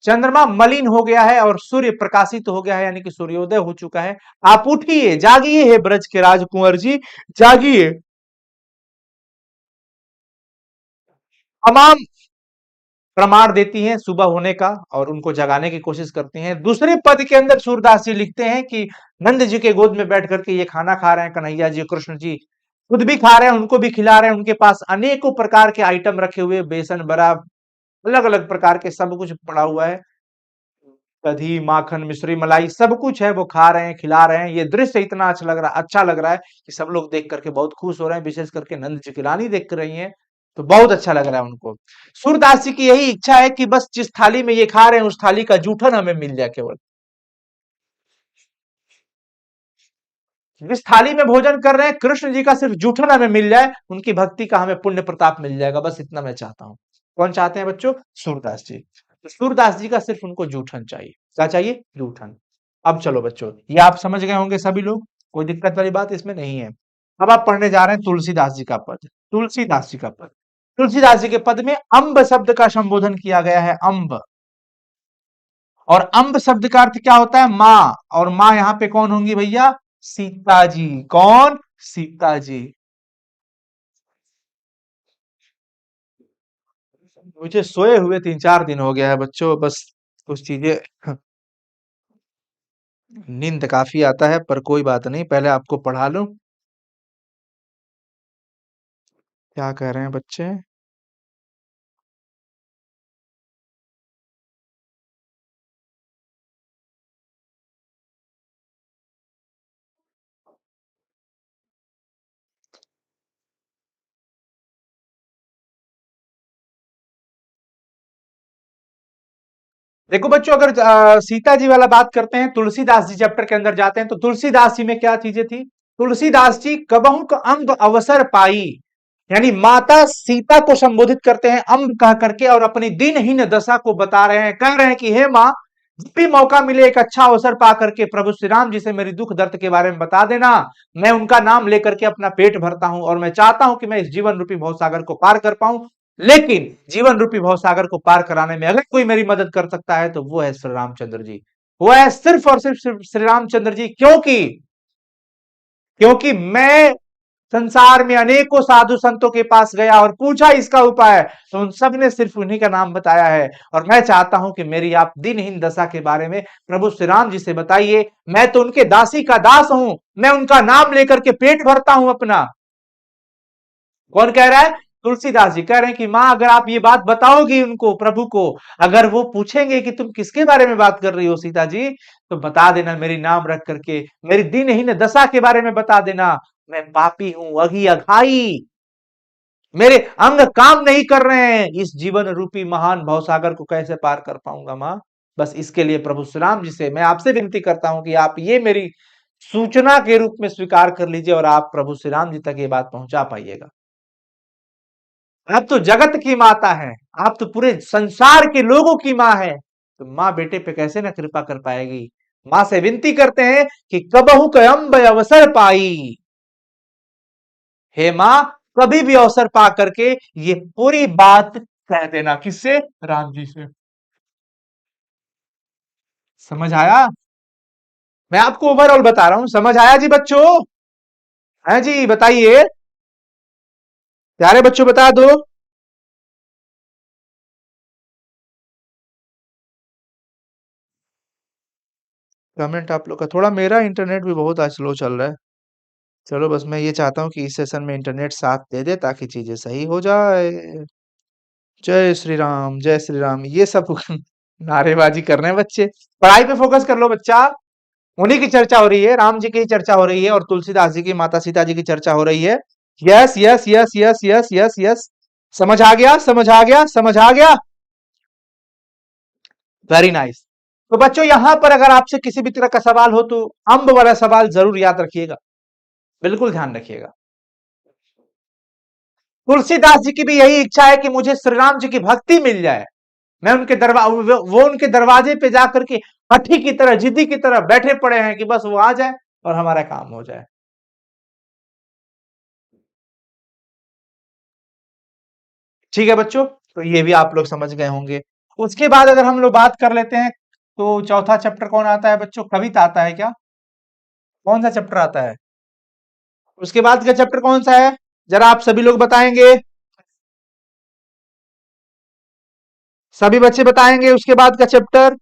चंद्रमा मलिन हो गया है और सूर्य प्रकाशित हो गया है, यानी कि सूर्योदय हो चुका है। आप उठिए, जागिए हे ब्रज के राजकुंवर जी, जागिए। तमाम प्रमाण देती हैं सुबह होने का और उनको जगाने की कोशिश करती हैं। दूसरे पद के अंदर सूरदास जी लिखते हैं कि नंद जी के गोद में बैठ करके ये खाना खा रहे हैं, कन्हैया जी, कृष्ण जी खुद भी खा रहे हैं, उनको भी खिला रहे हैं। उनके पास अनेकों प्रकार के आइटम रखे हुए, बेसन बड़ा, अलग अलग प्रकार के सब कुछ पड़ा हुआ है, दही, माखन, मिश्री, मलाई, सब कुछ है, वो खा रहे हैं, खिला रहे हैं। ये दृश्य इतना अच्छा लग रहा है कि सब लोग देख करके बहुत खुश हो रहे हैं, विशेष करके नंद जी की रानी देख रही हैं, तो बहुत अच्छा लग रहा है उनको। सूरदास जी की यही इच्छा है कि बस जिस थाली में ये खा रहे हैं उस थाली का जूठन हमें मिल जाए केवल। जिस थाली में भोजन कर रहे हैं कृष्ण जी का सिर्फ जूठन हमें मिल जाए, उनकी भक्ति का हमें पुण्य प्रताप मिल जाएगा, बस इतना मैं चाहता हूं। कौन चाहते हैं बच्चों? सूरदास जी। तो सूरदास जी का सिर्फ उनको जूठन चाहिए। क्या चाहिए? जूठन। अब चलो बच्चों, ये आप समझ गए होंगे सभी लोग, कोई दिक्कत वाली बात इसमें नहीं है। अब आप पढ़ने जा रहे हैं तुलसीदास जी का पद। तुलसीदास जी का पद, तुलसीदास जी के पद में अम्ब शब्द का संबोधन किया गया है, अम्ब। और अम्ब शब्द का अर्थ क्या होता है? माँ। और माँ यहाँ पे कौन होंगी भैया? सीता जी। कौन? सीता जी। मुझे सोए हुए 3-4 दिन हो गया है बच्चों, बस कुछ चीजें, नींद काफी आता है, पर कोई बात नहीं, पहले आपको पढ़ा लूं। क्या कह रहे हैं बच्चे? देखो बच्चों, अगर सीता जी वाला बात करते हैं, तुलसीदास जी चैप्टर के अंदर जाते हैं तो तुलसीदास जी में क्या चीजें थी? तुलसीदास जी कबहुक क अम्ब अवसर पाई, यानी माता सीता को संबोधित करते हैं अम्ब कह करके, और अपनी दिनहीन दशा को बता रहे हैं, कह रहे हैं कि हे माँ, जब भी मौका मिले एक अच्छा अवसर पा करके प्रभु श्री राम जी से मेरी दुख दर्द के बारे में बता देना। मैं उनका नाम लेकर के अपना पेट भरता हूं और मैं चाहता हूं कि मैं इस जीवन रूपी भवसागर को पार कर पाऊं। लेकिन जीवन रूपी भवसागर को पार कराने में अगर कोई मेरी मदद कर सकता है तो वो है श्री रामचंद्र जी। वो है सिर्फ और सिर्फ श्री रामचंद्र जी, क्योंकि क्योंकि मैं संसार में अनेकों साधु संतों के पास गया और पूछा इसका उपाय, तो उन सब ने सिर्फ उन्हीं का नाम बताया है। और मैं चाहता हूं कि मेरी आप दिनहीन दशा के बारे में प्रभु श्री राम जी से बताइए। मैं तो उनके दासी का दास हूं, मैं उनका नाम लेकर के पेट भरता हूं अपना। कौन कह रहा है? तुलसीदास जी कह रहे हैं कि मां, अगर आप ये बात बताओगी उनको, प्रभु को, अगर वो पूछेंगे कि तुम किसके बारे में बात कर रही हो सीता जी, तो बता देना मेरी नाम रख करके, मेरी दिनहीन दशा के बारे में बता देना। मैं पापी हूं, अघी अघाई, मेरे अंग काम नहीं कर रहे हैं, इस जीवन रूपी महान भवसागर को कैसे पार कर पाऊंगा मां। बस इसके लिए प्रभु श्री राम जी से मैं आपसे विनती करता हूं कि आप ये मेरी सूचना के रूप में स्वीकार कर लीजिए और आप प्रभु श्री राम जी तक ये बात पहुंचा पाइएगा। आप तो जगत की माता है, आप तो पूरे संसार के लोगों की मां है, तो मां बेटे पे कैसे ना कृपा कर पाएगी। मां से विनती करते हैं कि कबहू कयम्ब अवसर पाई, हे मां, कभी भी अवसर पा करके ये पूरी बात कह देना। किससे? राम जी से। समझ आया? मैं आपको ओवरऑल बता रहा हूं, समझ आया जी बच्चों? है जी, बताइए प्यारे बच्चों, बता दो। कमेंट आप लोग का, थोड़ा मेरा इंटरनेट भी बहुत आज स्लो चल रहा है। चलो बस मैं ये चाहता हूँ कि इस सेशन में इंटरनेट साथ दे दे ताकि चीजें सही हो जाए। जय श्री राम, जय श्री राम, ये सब नारेबाजी कर रहे हैं बच्चे। पढ़ाई पे फोकस कर लो बच्चा। उन्हीं की चर्चा हो रही है, राम जी की ही चर्चा हो रही है और तुलसीदास जी की, माता सीता जी की चर्चा हो रही है। Yes yes yes yes yes yes yes, समझ आ गया, समझ आ गया, समझ आ गया। Very nice. तो बच्चों, यहां पर अगर आपसे किसी भी तरह का सवाल हो तो अम्ब वाला सवाल जरूर याद रखिएगा, बिल्कुल ध्यान रखिएगा। तुलसीदास जी की भी यही इच्छा है कि मुझे श्री राम जी की भक्ति मिल जाए। मैं उनके वो उनके दरवाजे पे जाकर के हठी की तरह, जिद्दी की तरह बैठे पड़े हैं कि बस वो आ जाए और हमारा काम हो जाए। ठीक है बच्चों, तो ये भी आप लोग समझ गए होंगे। उसके बाद अगर हम लोग बात कर लेते हैं, तो चौथा चैप्टर कौन आता है बच्चों? कविता आता है क्या? कौन सा चैप्टर आता है? उसके बाद का चैप्टर कौन सा है? जरा आप सभी लोग बताएंगे, सभी बच्चे बताएंगे उसके बाद का चैप्टर।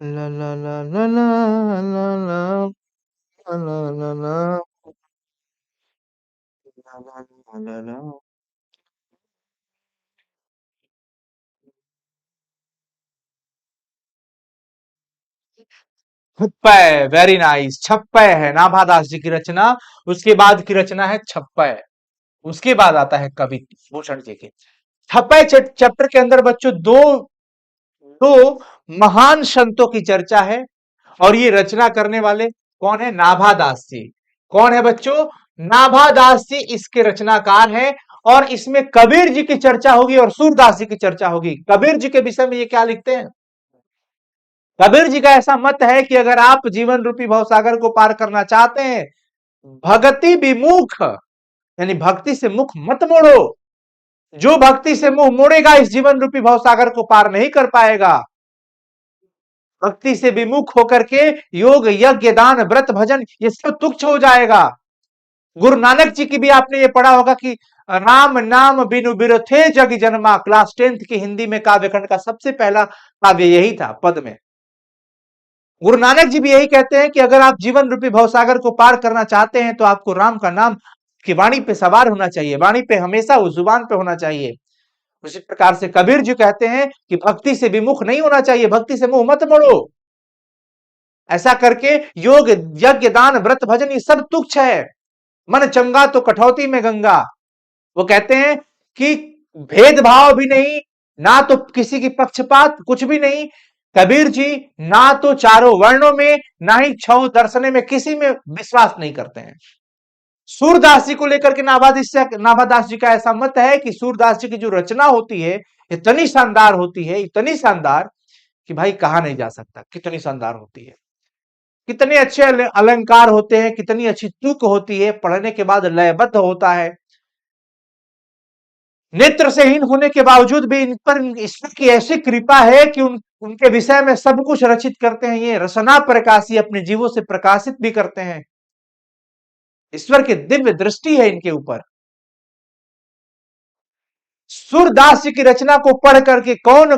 ला ला ला ला ला ला ला ला ला ला ला ला ला। छप्पय, वेरी नाइस। छप्पय है नाभादास जी की रचना। उसके बाद की रचना है छप्पय। उसके बाद आता है कवि भूषण जी की। छप्पय चैप्टर के अंदर बच्चों दो दो महान संतों की चर्चा है और ये रचना करने वाले कौन है? नाभादास जी। कौन है बच्चों? नाभादास जी इसके रचनाकार हैं। और इसमें कबीर जी की चर्चा होगी और सूरदास जी की चर्चा होगी। कबीर जी के विषय में ये क्या लिखते हैं? कबीर जी का ऐसा मत है कि अगर आप जीवन रूपी भवसागर को पार करना चाहते हैं, भक्ति विमुख, यानी भक्ति से मुख मत मोड़ो। जो भक्ति से मुंह मोड़ेगा इस जीवन रूपी भवसागर को पार नहीं कर पाएगा। भक्ति से विमुख होकर के योग यज्ञ दान व्रत भजन ये सब तुच्छ हो जाएगा। गुरु नानक जी की भी आपने ये पढ़ा होगा कि राम नाम बिनु बिरथे जग जन्मा। क्लास 10th की हिंदी में काव्यखंड का सबसे पहला काव्य यही था पद में। गुरु नानक जी भी यही कहते हैं कि अगर आप जीवन रूपी भवसागर को पार करना चाहते हैं तो आपको राम का नाम की वाणी पे सवार होना चाहिए, वाणी पे हमेशा उस जुबान पे होना चाहिए। उसी प्रकार से कबीर जी कहते हैं कि भक्ति से विमुख नहीं होना चाहिए, भक्ति से मुंह मत मोड़ो। ऐसा करके योग यज्ञ दान व्रत भजन ये सब तुच्छ है। मन चंगा तो कठौती में गंगा। वो कहते हैं कि भेदभाव भी नहीं, ना तो किसी की पक्षपात, कुछ भी नहीं। कबीर जी ना तो चारों वर्णों में, ना ही छह दर्शने में, किसी में विश्वास नहीं करते हैं। सूरदास जी को लेकर के नाभादास जी का ऐसा मत है कि सूरदास जी की जो रचना होती है इतनी शानदार होती है, इतनी शानदार कि भाई कहा नहीं जा सकता कितनी शानदार होती है। कितने अच्छे अलंकार होते हैं, कितनी अच्छी तुक होती है, पढ़ने के बाद लयबद्ध होता है। नेत्र से हीन होने के बावजूद भी इन पर ईश्वर की ऐसी कृपा है कि उनके विषय में सब कुछ रचित करते हैं। ये रसना प्रकाशी अपने जीवों से प्रकाशित भी करते हैं। ईश्वर की दिव्य दृष्टि है इनके ऊपर। सूरदास जी की रचना को पढ़ करके कौन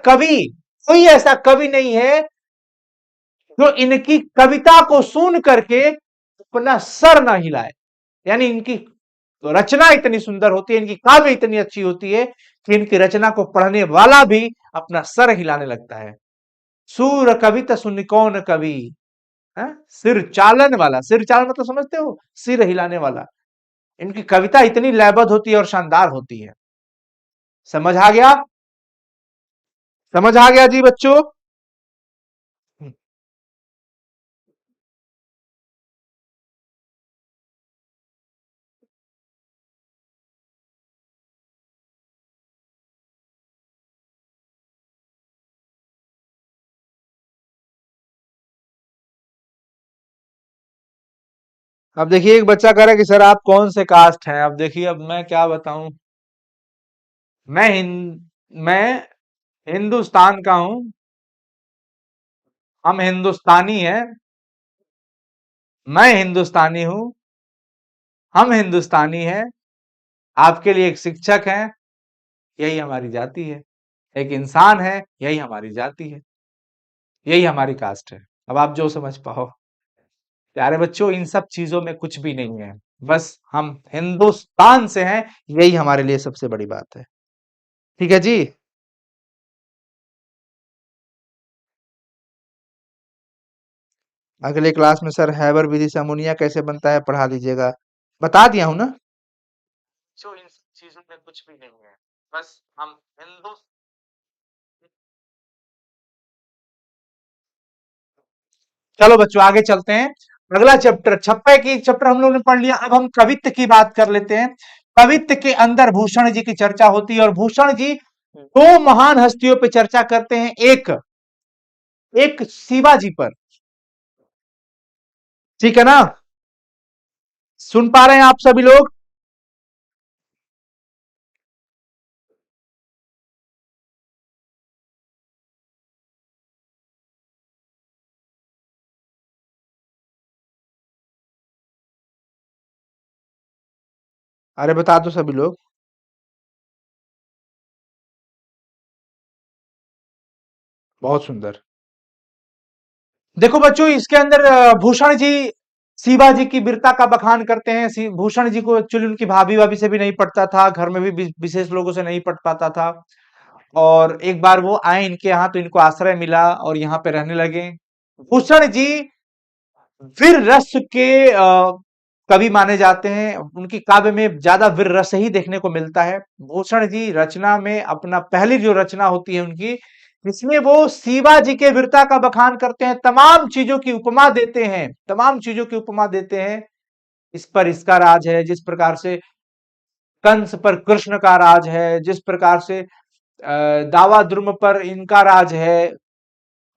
कवि, कोई ऐसा कवि नहीं है जो इनकी कविता को सुन करके अपना सर ना हिलाए। यानी इनकी रचना इतनी सुंदर होती है, इनकी काव्य इतनी अच्छी होती है कि इनकी रचना को पढ़ने वाला भी अपना सर हिलाने लगता है। सूर कविता सुन कौन कवि, है? सिर चालन वाला, सिर चालन मतलब समझते हो, सिर हिलाने वाला। इनकी कविता इतनी लयबद्ध होती है और शानदार होती है। समझ आ गया? समझ आ गया जी बच्चों? अब देखिए, एक बच्चा कह रहा है कि सर आप कौन से कास्ट हैं। अब देखिए, अब मैं क्या बताऊं। मैं मैं हिंदुस्तान का हूं। हम हिंदुस्तानी हैं। मैं हिंदुस्तानी हूं। हम हिंदुस्तानी हैं। आपके लिए एक शिक्षक हैं, यही हमारी जाति है। एक इंसान है, यही हमारी जाति है। यही हमारी कास्ट है। अब आप जो समझ पाओ। प्यारे बच्चों, इन सब चीजों में कुछ भी नहीं है। बस हम हिंदुस्तान से हैं, यही हमारे लिए सबसे बड़ी बात है। ठीक है जी। अगले क्लास में सर हैबर विधि से अमोनिया कैसे बनता है पढ़ा दीजिएगा। बता दिया हूं ना। जो इन सब चीजों में कुछ भी नहीं है। बस हम हिंदू। चलो बच्चों, आगे चलते हैं। अगला चैप्टर, छप्पे की चैप्टर हम लोग ने पढ़ लिया। अब हम कवित्त की बात कर लेते हैं। कवित्त के अंदर भूषण जी की चर्चा होती है और भूषण जी दो महान हस्तियों पे चर्चा करते हैं। एक एक शिवाजी पर। ठीक है ना? सुन पा रहे हैं आप सभी लोग? अरे बता दो सभी लोग। बहुत सुंदर। देखो बच्चों, इसके अंदर भूषण जी शिवाजी की वीरता का बखान करते हैं। भूषण जी को एक्चुअली उनकी भाभी भाभी से भी नहीं पड़ता था, घर में भी विशेष लोगों से नहीं पढ़ पाता था। और एक बार वो आए इनके यहाँ तो इनको आश्रय मिला और यहाँ पे रहने लगे। भूषण जी वीर रस के कवि माने जाते हैं। उनकी काव्य में ज्यादा वीर रस ही देखने को मिलता है। भूषण जी रचना में अपना पहली जो रचना होती है उनकी, इसमें वो शिवाजी के वीरता का बखान करते हैं। तमाम चीजों की उपमा देते हैं, तमाम चीजों की उपमा देते हैं। इस पर इसका राज है, जिस प्रकार से कंस पर कृष्ण का राज है, जिस प्रकार से दावा द्रुम पर इनका राज है।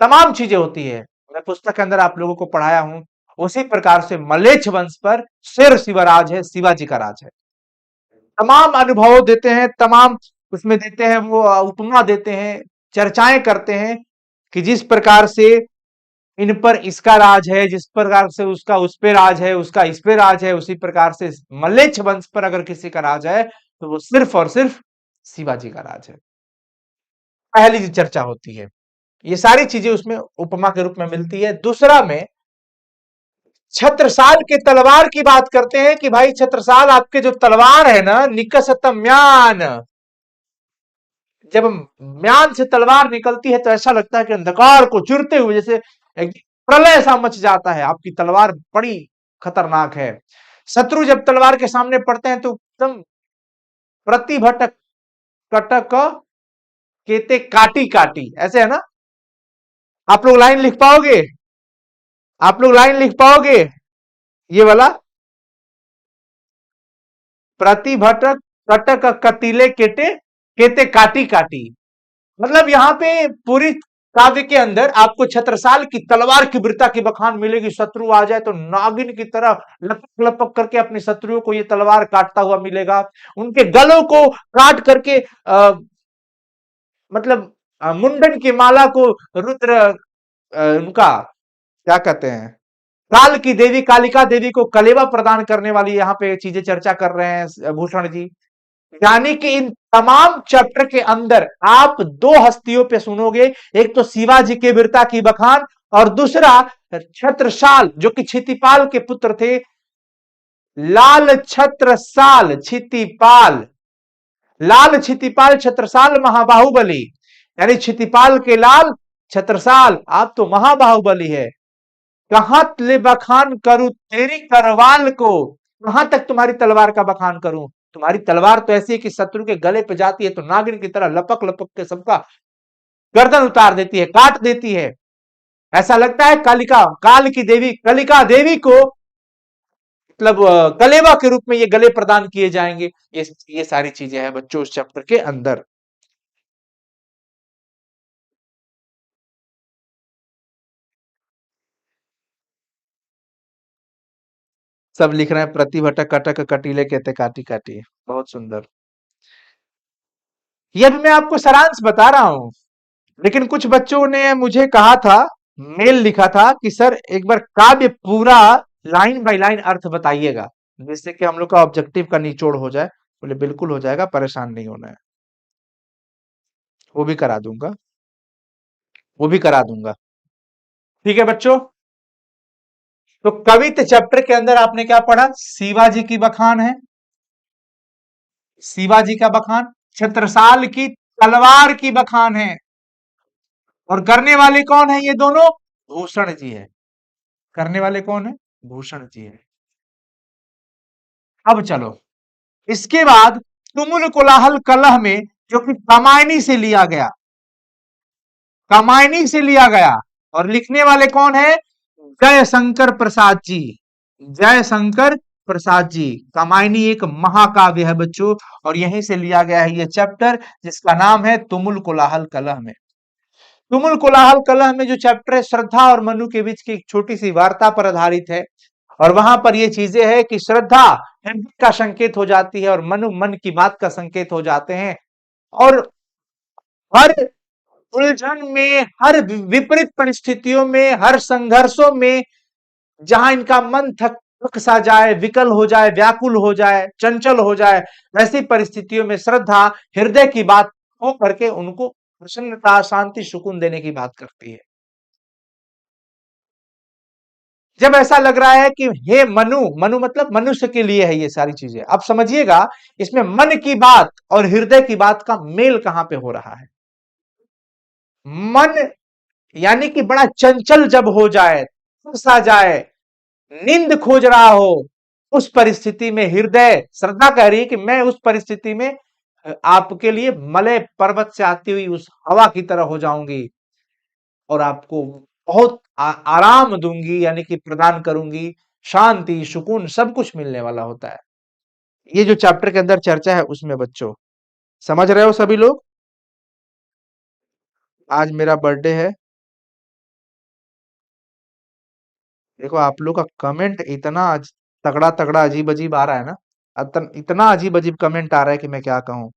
तमाम चीजें होती है। मैं पुस्तक के अंदर आप लोगों को पढ़ाया हूं। उसी प्रकार से मलेच्छ वंश पर शेर शिवराज है, शिवाजी का राज है। तमाम अनुभव देते हैं, तमाम उसमें देते हैं, वो उपमा देते हैं, चर्चाएं करते हैं कि जिस प्रकार से इन पर इसका राज है, जिस प्रकार से उसका उस पे राज है, उसका इस पे राज है, उसी प्रकार से मलेच्छ वंश पर अगर किसी का राज है तो वो सिर्फ और सिर्फ शिवाजी का राज है। पहली जो चर्चा होती है, ये सारी चीजें उसमें उपमा के रूप में मिलती है। दूसरा में छत्रसाल के तलवार की बात करते हैं कि भाई छत्रसाल, आपके जो तलवार है ना, निकसत म्यान, जब म्यान से तलवार निकलती है तो ऐसा लगता है कि अंधकार को चुरते हुए जैसे एक प्रलय सा मच जाता है। आपकी तलवार बड़ी खतरनाक है। शत्रु जब तलवार के सामने पड़ते हैं तो एकदम प्रतिभटक कटक केते काटी काटी, ऐसे है ना? आप लोग लाइन लिख पाओगे? आप लोग लाइन लिख पाओगे ये वाला? प्रतिभटक कटक कतीले केटे केते काटी काटी। मतलब यहाँ पे पूरी काव्य के अंदर आपको छत्रसाल की तलवार की वीरता की बखान मिलेगी। शत्रु आ जाए तो नागिन की तरह लपक लपक करके अपने शत्रुओं को ये तलवार काटता हुआ मिलेगा। उनके गलों को काट करके मतलब मुंडन की माला को रुद्र उनका क्या कहते हैं, काल की देवी कालिका देवी को कलेवा प्रदान करने वाली यहाँ पे चीजें चर्चा कर रहे हैं भूषण जी। यानी कि इन तमाम चैप्टर के अंदर आप दो हस्तियों पे सुनोगे, एक तो शिवाजी के वीरता की बखान और दूसरा छत्रसाल जो कि क्षितिपाल के पुत्र थे। लाल छत्रसाल क्षितिपाल, लाल क्षितिपाल छत्रसाल महाबाहुबली, यानी क्षितिपाल के लाल छत्रसाल आप तो महाबाहुबली है। कहां ले बखान करूं तेरी करवाल को, कहां तक तुम्हारी तलवार का बखान करूं। तुम्हारी तलवार तो ऐसी है कि शत्रु के गले पे जाती है तो नागिन की तरह लपक लपक के सबका गर्दन उतार देती है, काट देती है। ऐसा लगता है कालिका, काल की देवी कलिका देवी को मतलब कलेवा के रूप में ये गले प्रदान किए जाएंगे। ये सारी चीजें हैं बच्चों उस चैप्टर के अंदर। सब लिख रहे हैं प्रतिभटक कटक कटीले कहते काटी काटी, बहुत सुंदर। ये अभी मैं आपको सारांश बता रहा हूं, लेकिन कुछ बच्चों ने मुझे कहा था, मेल लिखा था कि सर एक बार काव्य पूरा लाइन बाय लाइन अर्थ बताइएगा, जिससे कि हम लोग का ऑब्जेक्टिव का निचोड़ हो जाए। बोले बिल्कुल हो जाएगा, परेशान नहीं होना है, वो भी करा दूंगा, वो भी करा दूंगा। ठीक है बच्चों, तो कवित्त चैप्टर के अंदर आपने क्या पढ़ा, शिवाजी की बखान है, शिवाजी का बखान, छत्रसाल की तलवार की बखान है, और करने वाले कौन है ये दोनों, भूषण जी है। करने वाले कौन है, भूषण जी है। अब चलो इसके बाद तुमुल कोलाहल कलह में, जो कि रामायणी से लिया गया, रामायणी से लिया गया, और लिखने वाले कौन है, जयशंकर प्रसाद जी, जयशंकर प्रसाद जी। कामायनी एक महाकाव्य है बच्चों, और यहीं से लिया गया है ये चैप्टर, जिसका नाम है तुमुल कोलाहल कलह में। तुमुल कोलाहल कलह में जो चैप्टर है, श्रद्धा और मनु के बीच की एक छोटी सी वार्ता पर आधारित है। और वहां पर ये चीजें हैं कि श्रद्धा हृदय का संकेत हो जाती है और मनु मन की बात का संकेत हो जाते हैं। और हर उलझन में, हर विपरीत परिस्थितियों में, हर संघर्षों में, जहां इनका मन थक सा जाए, विकल हो जाए, व्याकुल हो जाए, चंचल हो जाए, ऐसी परिस्थितियों में श्रद्धा हृदय की बात हो करके उनको प्रसन्नता, शांति, सुकून देने की बात करती है। जब ऐसा लग रहा है कि हे मनु, मनु मतलब मनुष्य के लिए है ये सारी चीजें, अब समझिएगा इसमें मन की बात और हृदय की बात का मेल कहां पे हो रहा है। मन यानी कि बड़ा चंचल जब हो जाए, सा जाए, नींद खोज रहा हो, उस परिस्थिति में हृदय, श्रद्धा कह रही है कि मैं उस परिस्थिति में आपके लिए मलय पर्वत से आती हुई उस हवा की तरह हो जाऊंगी और आपको बहुत आराम दूंगी, यानी कि प्रदान करूंगी, शांति, सुकून, सब कुछ मिलने वाला होता है। ये जो चैप्टर के अंदर चर्चा है उसमें बच्चों, समझ रहे हो सभी लोग। आज मेरा बर्थडे है, देखो आप लोग का कमेंट इतना तगड़ा तगड़ा अजीब अजीब आ रहा है ना, इतना अजीब अजीब कमेंट आ रहा है कि मैं क्या कहूं।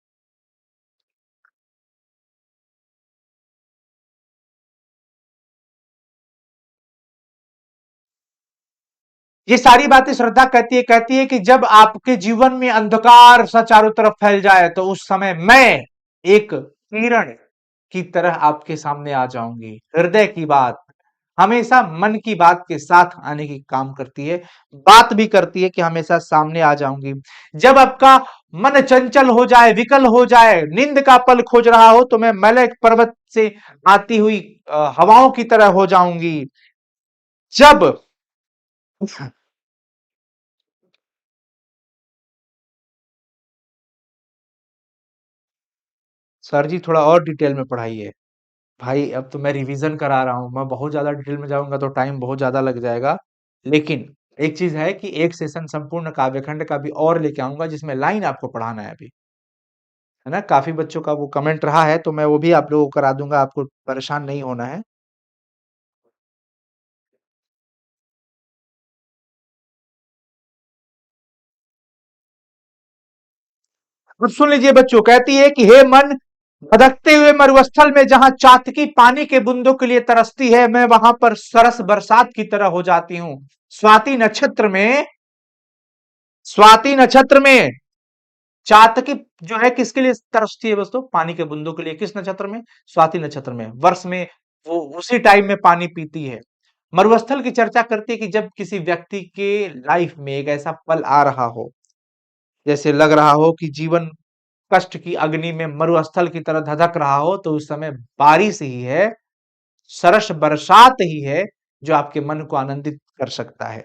ये सारी बातें श्रद्धा कहती है कि जब आपके जीवन में अंधकार सा चारों तरफ फैल जाए तो उस समय मैं एक किरण की तरह आपके सामने आ जाऊंगी। हृदय की बात हमेशा मन की बात के साथ आने की काम करती है, बात भी करती है कि हमेशा सामने आ जाऊंगी। जब आपका मन चंचल हो जाए, विकल हो जाए, नींद का पल खोज रहा हो, तो मैं मलय पर्वत से आती हुई हवाओं की तरह हो जाऊंगी। जब सर जी थोड़ा और डिटेल में पढ़ाइए। भाई अब तो मैं रिवीजन करा रहा हूँ, मैं बहुत ज्यादा डिटेल में जाऊंगा तो टाइम बहुत ज्यादा लग जाएगा। लेकिन एक चीज है कि एक सेशन संपूर्ण काव्यखंड का भी और लेके आऊंगा, जिसमें लाइन आपको पढ़ाना है अभी। है ना? काफी बच्चों का वो कमेंट रहा है, तो मैं वो भी आप लोगों को करा दूंगा, आपको परेशान नहीं होना है। अब सुन लीजिए बच्चों, कहती है कि हे मन, भटकते हुए मरुस्थल में जहां चातकी पानी के बूंदों के लिए तरसती है, मैं वहां पर सरस बरसात की तरह हो जाती हूँ। स्वाति नक्षत्र में, स्वाति नक्षत्र में चातकी जो है किसके लिए तरसती है दोस्तों? पानी के बूंदों के लिए। किस नक्षत्र में? स्वाति नक्षत्र में। वर्ष में वो उसी टाइम में पानी पीती है। मरुस्थल की चर्चा करती है कि जब किसी व्यक्ति के लाइफ में एक ऐसा पल आ रहा हो, जैसे लग रहा हो कि जीवन कष्ट की अग्नि में मरुस्थल की तरह धधक रहा हो, तो उस समय बारिश ही है, सरस बरसात ही है जो आपके मन को आनंदित कर सकता है।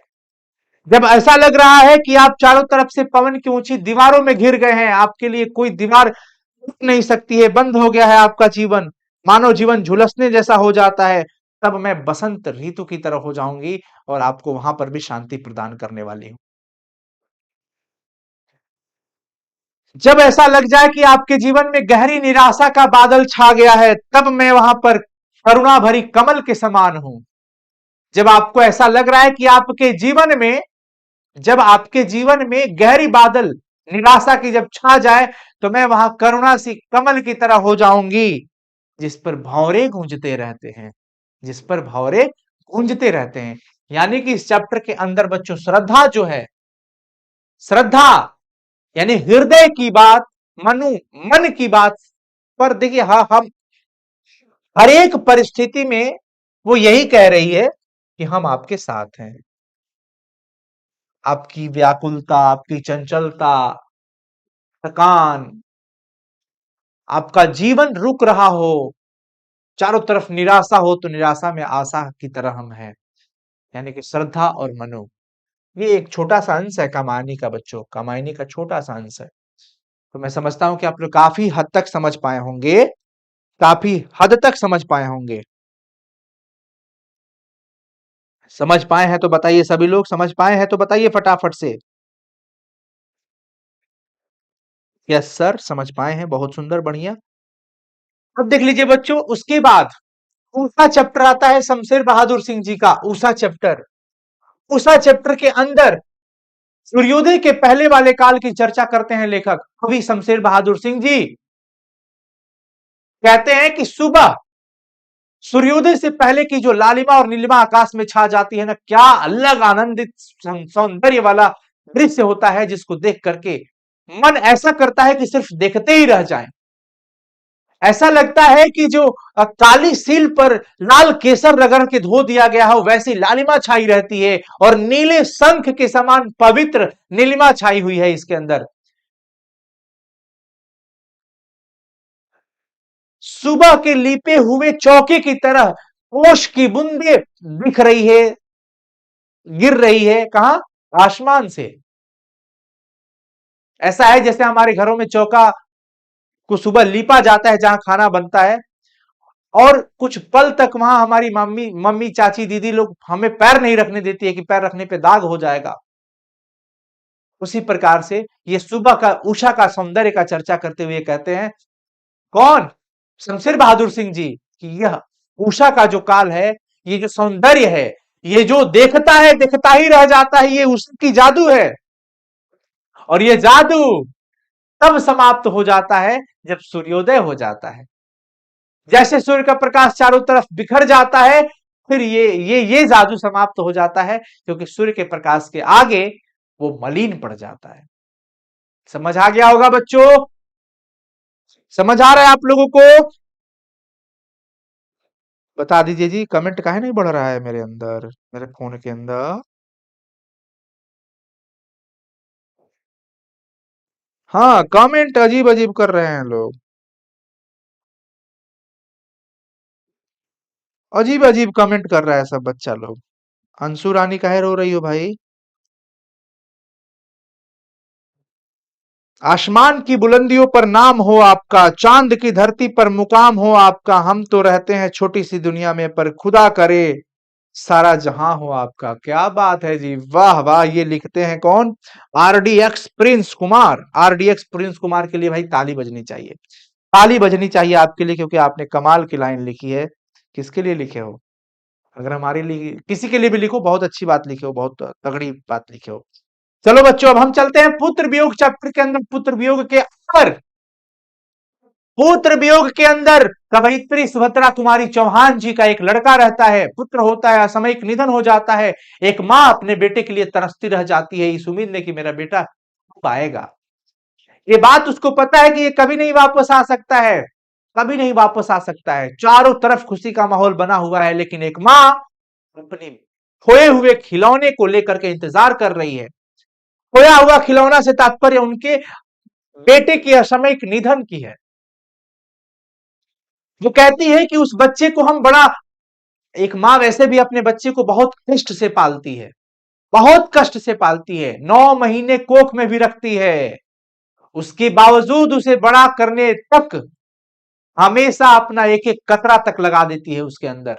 जब ऐसा लग रहा है कि आप चारों तरफ से पवन की ऊंची दीवारों में घिर गए हैं, आपके लिए कोई दीवार रुक नहीं सकती है, बंद हो गया है आपका जीवन, मानव जीवन झुलसने जैसा हो जाता है, तब मैं बसंत ऋतु की तरह हो जाऊंगी और आपको वहां पर भी शांति प्रदान करने वाली हूं। जब ऐसा लग जाए कि आपके जीवन में गहरी निराशा का बादल छा गया है, तब मैं वहां पर करुणा भरी कमल के समान हूं। जब आपको ऐसा लग रहा है कि आपके जीवन में, जब आपके जीवन में गहरी बादल निराशा की जब छा जाए, तो मैं वहां करुणा सी कमल की तरह हो जाऊंगी, जिस पर भंवरे गूंजते रहते हैं, जिस पर भंवरे गूंजते रहते हैं। यानी कि इस चैप्टर के अंदर बच्चों श्रद्धा जो है, श्रद्धा यानी हृदय की बात, मनु मन की बात पर देखिए, हाँ, हम हर एक परिस्थिति में वो यही कह रही है कि हम आपके साथ हैं। आपकी व्याकुलता, आपकी चंचलता, थकान, आपका जीवन रुक रहा हो, चारों तरफ निराशा हो, तो निराशा में आशा की तरह हम हैं। यानी कि श्रद्धा और मनो, ये एक छोटा सा अंश है कामायनी का बच्चों, कामायनी का छोटा सा अंश है। तो मैं समझता हूं कि आप लोग काफी हद तक समझ पाए होंगे, काफी हद तक समझ पाए होंगे। समझ पाए हैं तो बताइए, सभी लोग समझ पाए हैं तो बताइए फटाफट से। यस सर, समझ पाए हैं, बहुत सुंदर, बढ़िया। अब देख लीजिए बच्चों, उसके बाद उषा चैप्टर आता है शमशेर बहादुर सिंह जी का, उषा चैप्टर। उषा चैप्टर के अंदर सूर्योदय के पहले वाले काल की चर्चा करते हैं लेखक कवि शमशेर बहादुर सिंह जी। कहते हैं कि सुबह सूर्योदय से पहले की जो लालिमा और नीलिमा आकाश में छा जाती है ना, क्या अलग आनंदित सौंदर्य वाला दृश्य होता है, जिसको देख करके मन ऐसा करता है कि सिर्फ देखते ही रह जाएं। ऐसा लगता है कि जो काली सील पर लाल केसर रगड़ के धो दिया गया हो, वैसी लालिमा छाई रहती है, और नीले शंख के समान पवित्र नीलिमा छाई हुई है इसके अंदर। सुबह के लीपे हुए चौके की तरह ओश की बूंदे दिख रही है, गिर रही है, कहां? आसमान से। ऐसा है जैसे हमारे घरों में चौका को सुबह लीपा जाता है जहां खाना बनता है, और कुछ पल तक वहां हमारी मम्मी मम्मी चाची दीदी लोग हमें पैर नहीं रखने देती है कि पैर रखने पे दाग हो जाएगा। उसी प्रकार से ये सुबह का उषा का सौंदर्य का चर्चा करते हुए कहते हैं, कौन? शमशेर बहादुर सिंह जी, कि यह उषा का जो काल है, ये जो सौंदर्य है, ये जो देखता है देखता ही रह जाता है, ये उसकी जादू है। और ये जादू तब समाप्त हो जाता है जब सूर्योदय हो जाता है। जैसे सूर्य का प्रकाश चारों तरफ बिखर जाता है, फिर ये जादू समाप्त हो जाता है, क्योंकि सूर्य के प्रकाश के आगे वो मलिन पड़ जाता है। समझ आ गया होगा बच्चों? समझ आ रहा है आप लोगों को? बता दीजिए जी, कमेंट काहे नहीं बढ़ रहा है मेरे अंदर, मेरे फोन के अंदर? हाँ, कमेंट अजीब अजीब कर रहे हैं लोग, अजीब अजीब कमेंट कर रहा है सब बच्चा लोग। अंशु रानी काहे रो रही हो भाई? आसमान की बुलंदियों पर नाम हो आपका, चांद की धरती पर मुकाम हो आपका, हम तो रहते हैं छोटी सी दुनिया में, पर खुदा करे सारा जहां हो आपका। क्या बात है जी, वाह वाह। ये लिखते हैं कौन? RDX Prince Kumar. RDX Prince Kumar के लिए भाई ताली बजनी चाहिए, ताली बजनी चाहिए आपके लिए, क्योंकि आपने कमाल की लाइन लिखी है। किसके लिए लिखे हो? अगर हमारे लिए किसी के लिए भी लिखो, बहुत अच्छी बात लिखे हो, बहुत तगड़ी बात लिखे हो। चलो बच्चों, अब हम चलते हैं पुत्र वियोग चैप्टर के अंदर। पुत्र वियोग के अंदर कवयित्री सुभद्रा कुमारी चौहान जी का एक लड़का रहता है, पुत्र होता है, असामयिक निधन हो जाता है। एक माँ अपने बेटे के लिए तरसती रह जाती है, इस उम्मीद में कि मेरा बेटा पाएगा। ये बात उसको पता है कि ये कभी नहीं वापस आ सकता है, कभी नहीं वापस आ सकता है। चारों तरफ खुशी का माहौल बना हुआ है, लेकिन एक माँ अपने खोए हुए खिलौने को लेकर के इंतजार कर रही है। खोया हुआ खिलौना से तात्पर्य उनके बेटे की असामयिक निधन की है। वो कहती है कि उस बच्चे को हम बड़ा, एक माँ वैसे भी अपने बच्चे को बहुत कष्ट से पालती है, बहुत कष्ट से पालती है, 9 महीने कोख में भी रखती है। उसके बावजूद उसे बड़ा करने तक हमेशा अपना एक एक कतरा तक लगा देती है उसके अंदर।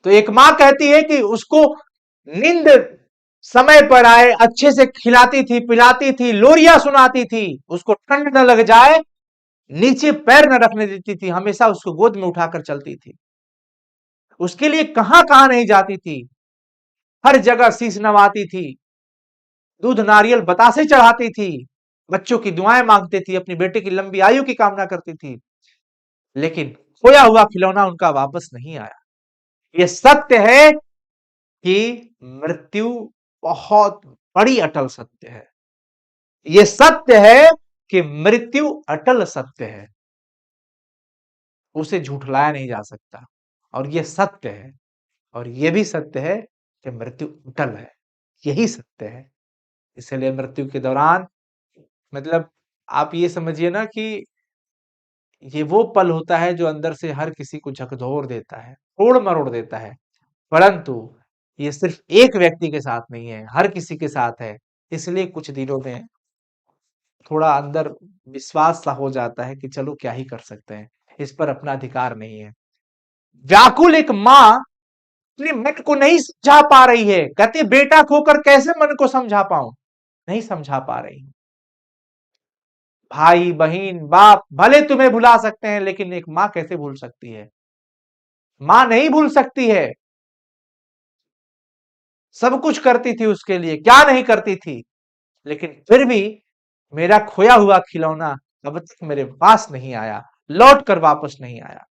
तो एक माँ कहती है कि उसको नींद समय पर आए, अच्छे से खिलाती थी, पिलाती थी, लोरियां सुनाती थी, उसको ठंड न लग जाए, नीचे पैर न रखने देती थी, हमेशा उसको गोद में उठाकर चलती थी। उसके लिए कहां कहां नहीं जाती थी, हर जगह शीश नवाती थी, दूध नारियल बतासे चढ़ाती थी, बच्चों की दुआएं मांगती थी, अपनी बेटे की लंबी आयु की कामना करती थी। लेकिन खोया हुआ खिलौना उनका वापस नहीं आया। यह सत्य है कि मृत्यु बहुत बड़ी अटल सत्य है। यह सत्य है कि मृत्यु अटल सत्य है, उसे झूठलाया नहीं जा सकता। और यह सत्य है, और यह भी सत्य है कि मृत्यु अटल है। यही सत्य है। इसलिए मृत्यु के दौरान, मतलब आप ये समझिए ना कि ये वो पल होता है जो अंदर से हर किसी को झकझोर देता है, तोड़ मरोड़ देता है। परंतु ये सिर्फ एक व्यक्ति के साथ नहीं है, हर किसी के साथ है। इसलिए कुछ दिनों में थोड़ा अंदर विश्वास सा हो जाता है कि चलो क्या ही कर सकते हैं, इस पर अपना अधिकार नहीं है। व्याकुल एक माँ अपने मन को नहीं समझा पा रही है, कहती है बेटा खोकर कैसे मन को समझा पाऊं, नहीं समझा पा रही। भाई बहन बाप भले तुम्हें भुला सकते हैं, लेकिन एक माँ कैसे भूल सकती है? माँ नहीं भूल सकती है। सब कुछ करती थी उसके लिए, क्या नहीं करती थी। लेकिन फिर भी मेरा खोया हुआ खिलौना अब तक मेरे पास नहीं आया, लौट कर वापस नहीं आया।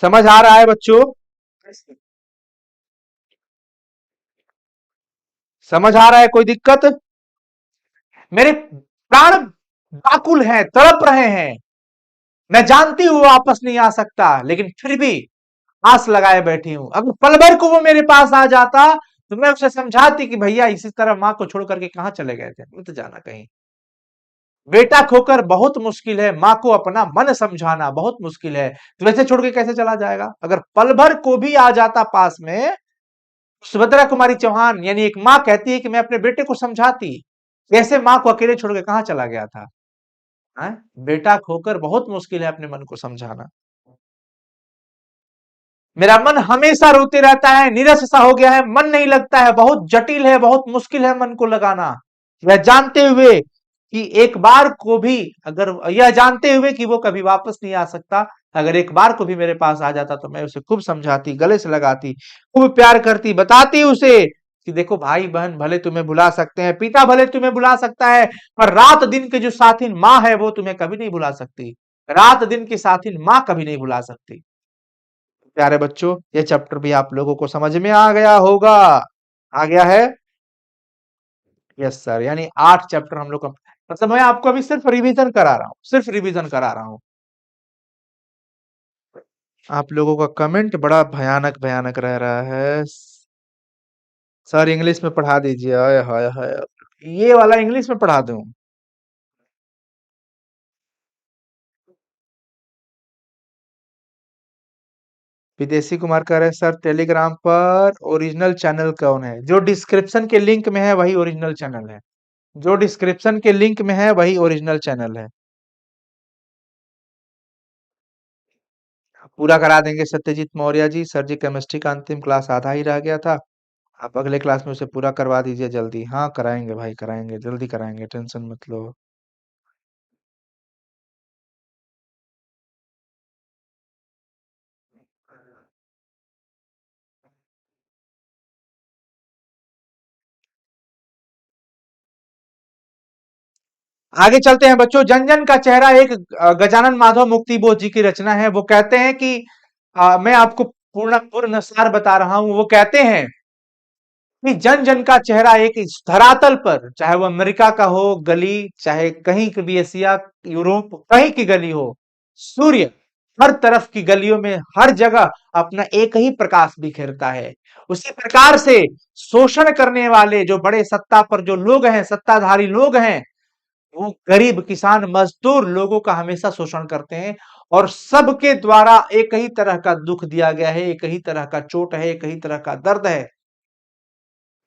समझ आ रहा है बच्चों? समझ आ रहा है? कोई दिक्कत? मेरे प्राण व्याकुल हैं, तड़प रहे हैं। मैं जानती हूं वापस नहीं आ सकता, लेकिन फिर भी आस लगाए बैठी हूं। अगर पल भर को वो मेरे पास आ जाता तो मैं उसे समझाती कि भैया इसी तरह माँ को छोड़ करके कहां चले गए थे, मत जाना कहीं। बेटा खोकर बहुत मुश्किल है, माँ को अपना मन समझाना बहुत मुश्किल है। तो वैसे छोड़ के कैसे चला जाएगा? अगर पल भर को भी आ जाता पास में, सुभद्रा कुमारी चौहान यानी एक माँ कहती है कि मैं अपने बेटे को समझाती। कैसे माँ को अकेले छोड़ के कहां चला गया था? है? बेटा खोकर बहुत मुश्किल है अपने मन को समझाना। मेरा मन हमेशा रोते रहता है, नीरस सा हो गया है, मन नहीं लगता है, बहुत जटिल है, बहुत मुश्किल है मन को लगाना। यह जानते हुए कि एक बार को भी, अगर यह जानते हुए कि वो कभी वापस नहीं आ सकता, अगर एक बार को भी मेरे पास आ जाता तो मैं उसे खूब समझाती, गले से लगाती, खूब प्यार करती, बताती उसे कि देखो भाई बहन भले तुम्हें बुला सकते हैं, पिता भले तुम्हें बुला सकता है, पर रात दिन के जो साथी माँ है वो तुम्हें कभी नहीं बुला सकती। रात दिन की साथी माँ कभी नहीं बुला सकती। प्यारे बच्चों, ये चैप्टर भी आप लोगों को समझ में आ गया होगा। आ गया है? Yes sir. यानी 8 चैप्टर हम लोग का, मतलब मैं आपको अभी सिर्फ रिवीजन करा रहा हूँ, सिर्फ रिवीजन करा रहा हूँ। आप लोगों का कमेंट बड़ा भयानक भयानक रह रहा है। सर इंग्लिश में पढ़ा दीजिए। हाय हाय हाय, ये वाला इंग्लिश में पढ़ा दूं? विदेशी कुमार कह रहे हैं सर टेलीग्राम पर ओरिजिनल चैनल कौन है? जो डिस्क्रिप्शन के लिंक में है वही ओरिजिनल चैनल है। जो डिस्क्रिप्शन के लिंक में है वही ओरिजिनल चैनल है। पूरा करा देंगे सत्यजीत मौर्य जी। सर जी केमिस्ट्री का अंतिम क्लास आधा ही रह गया था, आप अगले क्लास में उसे पूरा करवा दीजिए जल्दी। हाँ कराएंगे भाई, कराएंगे, जल्दी कराएंगे, टेंशन मत लो। आगे चलते हैं बच्चों। जन जन का चेहरा एक गजानन माधव मुक्ति बोध जी की रचना है। वो कहते हैं कि मैं आपको पूर्ण सार बता रहा हूं। वो कहते हैं कि जन जन का चेहरा एक इस धरातल पर, चाहे वो अमेरिका का हो गली, चाहे कहीं की भी एशिया, यूरोप, कहीं की गली हो, सूर्य हर तरफ की गलियों में हर जगह अपना एक ही प्रकाश बिखेरता है। उसी प्रकार से शोषण करने वाले जो बड़े सत्ता पर जो लोग हैं, सत्ताधारी लोग हैं, वो गरीब किसान मजदूर लोगों का हमेशा शोषण करते हैं और सबके द्वारा एक ही तरह का दुख दिया गया है, एक ही तरह का चोट है, एक ही तरह का दर्द है।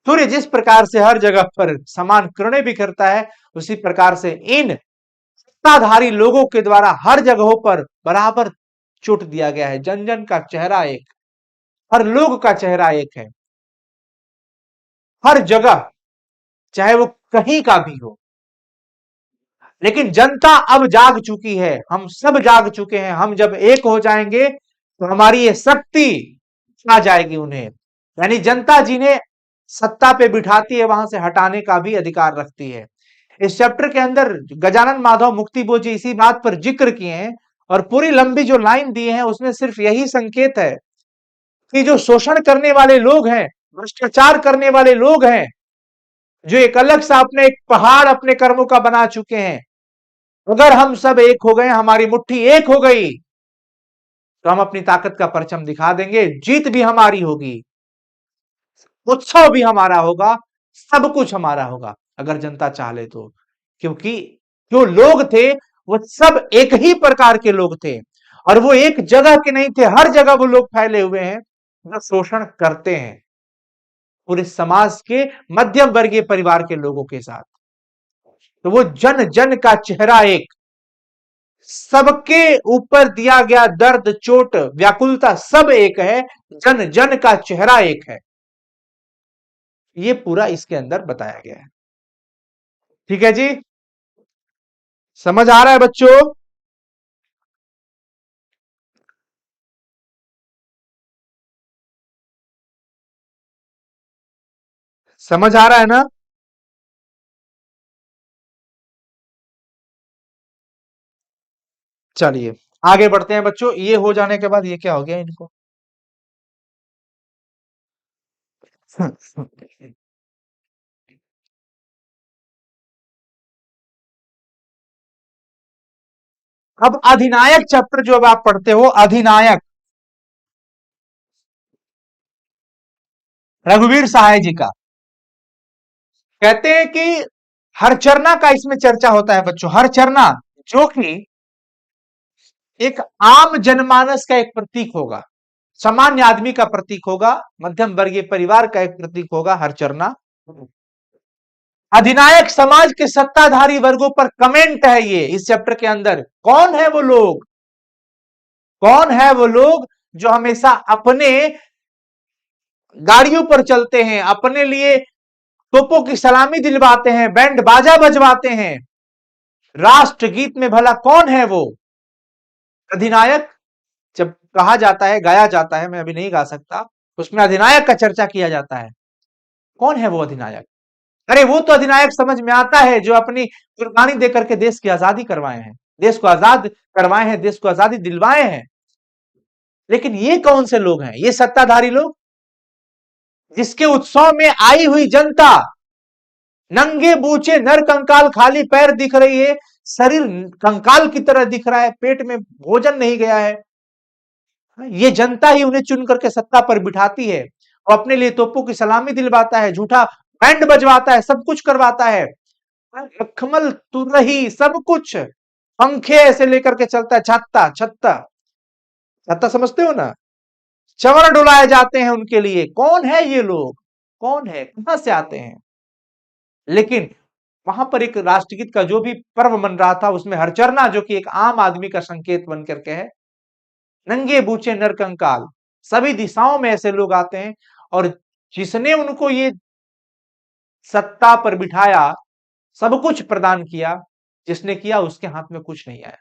सूर्य जिस प्रकार से हर जगह पर समान किरणें बिखेरता है, उसी प्रकार से इन सत्ताधारी लोगों के द्वारा हर जगहों पर बराबर चोट दिया गया है। जन जन का चेहरा एक, हर लोग का चेहरा एक है, हर जगह, चाहे वो कहीं का भी हो। लेकिन जनता अब जाग चुकी है, हम सब जाग चुके हैं। हम जब एक हो जाएंगे तो हमारी ये शक्ति आ जाएगी उन्हें। यानी जनता जिन्हें सत्ता पे बिठाती है वहां से हटाने का भी अधिकार रखती है। इस चैप्टर के अंदर गजानन माधव मुक्ति बोध जी इसी बात पर जिक्र किए हैं और पूरी लंबी जो लाइन दी है उसमें सिर्फ यही संकेत है कि जो शोषण करने वाले लोग हैं, भ्रष्टाचार करने वाले लोग हैं, जो एक अलग सा अपने एक पहाड़ अपने कर्मों का बना चुके हैं, अगर हम सब एक हो गए, हमारी मुट्ठी एक हो गई, तो हम अपनी ताकत का परचम दिखा देंगे, जीत भी हमारी होगी, उत्सव भी हमारा होगा, सब कुछ हमारा होगा अगर जनता चाह ले तो। क्योंकि जो लोग थे वो सब एक ही प्रकार के लोग थे और वो एक जगह के नहीं थे, हर जगह वो लोग फैले हुए हैं जो शोषण करते हैं पूरे समाज के मध्यम वर्गीय परिवार के लोगों के साथ। तो वो जन जन का चेहरा एक, सबके ऊपर दिया गया दर्द, चोट, व्याकुलता सब एक है, जन जन का चेहरा एक है। ये पूरा इसके अंदर बताया गया है। ठीक है जी, समझ आ रहा है बच्चों? समझ आ रहा है ना? चलिए आगे बढ़ते हैं बच्चों। ये हो जाने के बाद ये क्या हो गया इनको। अब अधिनायक चैप्टर जो अब आप पढ़ते हो, अधिनायक रघुवीर सहाय जी का, कहते हैं कि हरचरना का इसमें चर्चा होता है बच्चों। हरचरना जो कि एक आम जनमानस का एक प्रतीक होगा, सामान्य आदमी का प्रतीक होगा, मध्यम वर्गीय परिवार का एक प्रतीक होगा हरचरना। अधिनायक समाज के सत्ताधारी वर्गों पर कमेंट है ये इस चैप्टर के अंदर। कौन है वो लोग, कौन है वो लोग जो हमेशा अपने गाड़ियों पर चलते हैं, अपने लिए तोपों की सलामी दिलवाते हैं, बैंड बाजा बजवाते हैं, राष्ट्रगीत में भला कौन है वो अधिनायक? जब कहा जाता है, गाया जाता है, मैं अभी नहीं गा सकता, उसमें अधिनायक का चर्चा किया जाता है। कौन है वो अधिनायक? अरे वो तो अधिनायक समझ में आता है जो अपनी कुर्बानी देकर के देश की आजादी करवाए हैं, देश को आजाद करवाए हैं, देश को आजादी दिलवाए हैं। लेकिन ये कौन से लोग हैं? ये सत्ताधारी लोग जिसके उत्सव में आई हुई जनता नंगे बूचे नर कंकाल खाली पैर दिख रही है, शरीर कंकाल की तरह दिख रहा है, पेट में भोजन नहीं गया है। ये जनता ही उन्हें चुन करके सत्ता पर बिठाती है और अपने लिए तोपों की सलामी दिलवाता है, झूठा बैंड बजवाता है, सब कुछ करवाता है, मखमल तुरही सब कुछ, पंखे से लेकर के चलता है, छत्ता छत्ता छत्ता समझते हो ना, चवर डुलाए जाते हैं उनके लिए। कौन है ये लोग, कौन है, कहां से आते हैं? लेकिन वहां पर एक राष्ट्रगीत का जो भी पर्व मन रहा था उसमें हरचरना जो कि एक आम आदमी का संकेत बन करके है, नंगे बूचे नर कंकाल, सभी दिशाओं में ऐसे लोग आते हैं, और जिसने उनको ये सत्ता पर बिठाया, सब कुछ प्रदान किया, जिसने किया उसके हाथ में कुछ नहीं आया।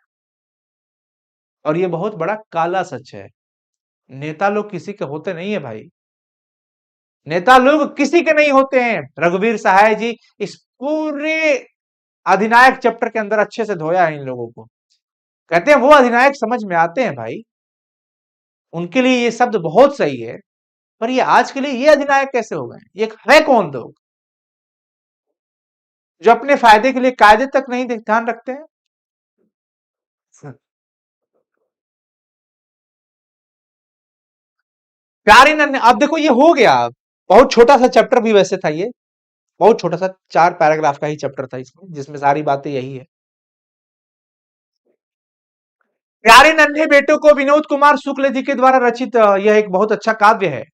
और ये बहुत बड़ा काला सच है। नेता लोग किसी के होते नहीं है भाई। नेता लोग किसी के नहीं होते हैं। रघुवीर सहाय जी इस पूरे अधिनायक चैप्टर के अंदर अच्छे से धोया है इन लोगों को। कहते हैं वो अधिनायक समझ में आते हैं भाई, उनके लिए ये शब्द बहुत सही है, पर ये आज के लिए ये अधिनायक कैसे हो गए? ये है कौन लोग जो अपने फायदे के लिए कायदे तक नहीं ध्यान रखते हैं? प्यारे नन्हे, अब देखो ये हो गया। बहुत छोटा सा चैप्टर भी वैसे था ये, बहुत छोटा सा 4 पैराग्राफ का ही चैप्टर था इसमें, जिसमें सारी बातें यही है। प्यारे नन्हे बेटों को विनोद कुमार शुक्ल जी के द्वारा रचित यह एक बहुत अच्छा काव्य है।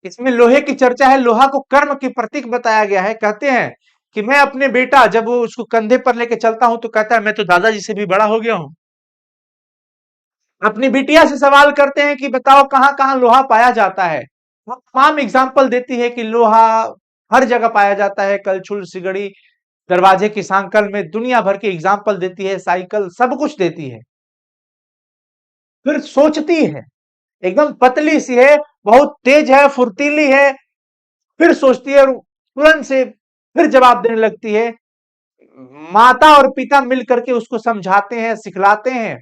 इसमें लोहे की चर्चा है, लोहा को कर्म की प्रतीक बताया गया है। कहते हैं कि मैं अपने बेटा, जब वो उसको कंधे पर लेके चलता हूं तो कहता है मैं तो दादाजी से भी बड़ा हो गया हूं। अपनी बिटिया से सवाल करते हैं कि बताओ कहां कहां लोहा पाया जाता है। वो तमाम एग्जाम्पल देती है कि लोहा हर जगह पाया जाता है, कलछुल सिगड़ी दरवाजे की सांकल में, दुनिया भर की एग्जाम्पल देती है, साइकिल सब कुछ देती है। फिर सोचती है, एकदम पतली सी है, बहुत तेज है, फुर्तीली है, फिर सोचती है और तुरंत से फिर जवाब देने लगती है। माता और पिता मिल करके उसको समझाते हैं, सिखलाते हैं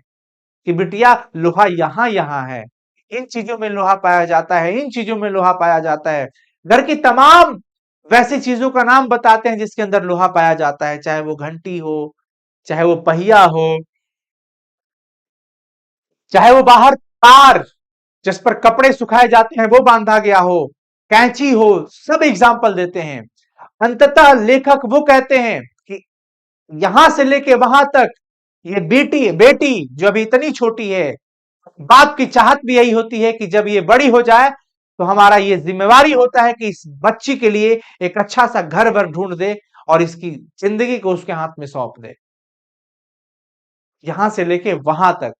कि बिटिया लोहा यहाँ यहाँ है, इन चीजों में लोहा पाया जाता है, इन चीजों में लोहा पाया जाता है। घर की तमाम वैसी चीजों का नाम बताते हैं जिसके अंदर लोहा पाया जाता है, चाहे वो घंटी हो, चाहे वो पहिया हो, चाहे वो बाहर तार जिस पर कपड़े सुखाए जाते हैं वो बांधा गया हो, कैंची हो, सब एग्जाम्पल देते हैं। अंततः लेखक वो कहते हैं कि यहां से लेके वहां तक ये बेटी बेटी जो अभी इतनी छोटी है, बाप की चाहत भी यही होती है कि जब ये बड़ी हो जाए तो हमारा ये जिम्मेवारी होता है कि इस बच्ची के लिए एक अच्छा सा घर वर ढूंढ दे और इसकी जिंदगी को उसके हाथ में सौंप दे। यहां से लेके वहां तक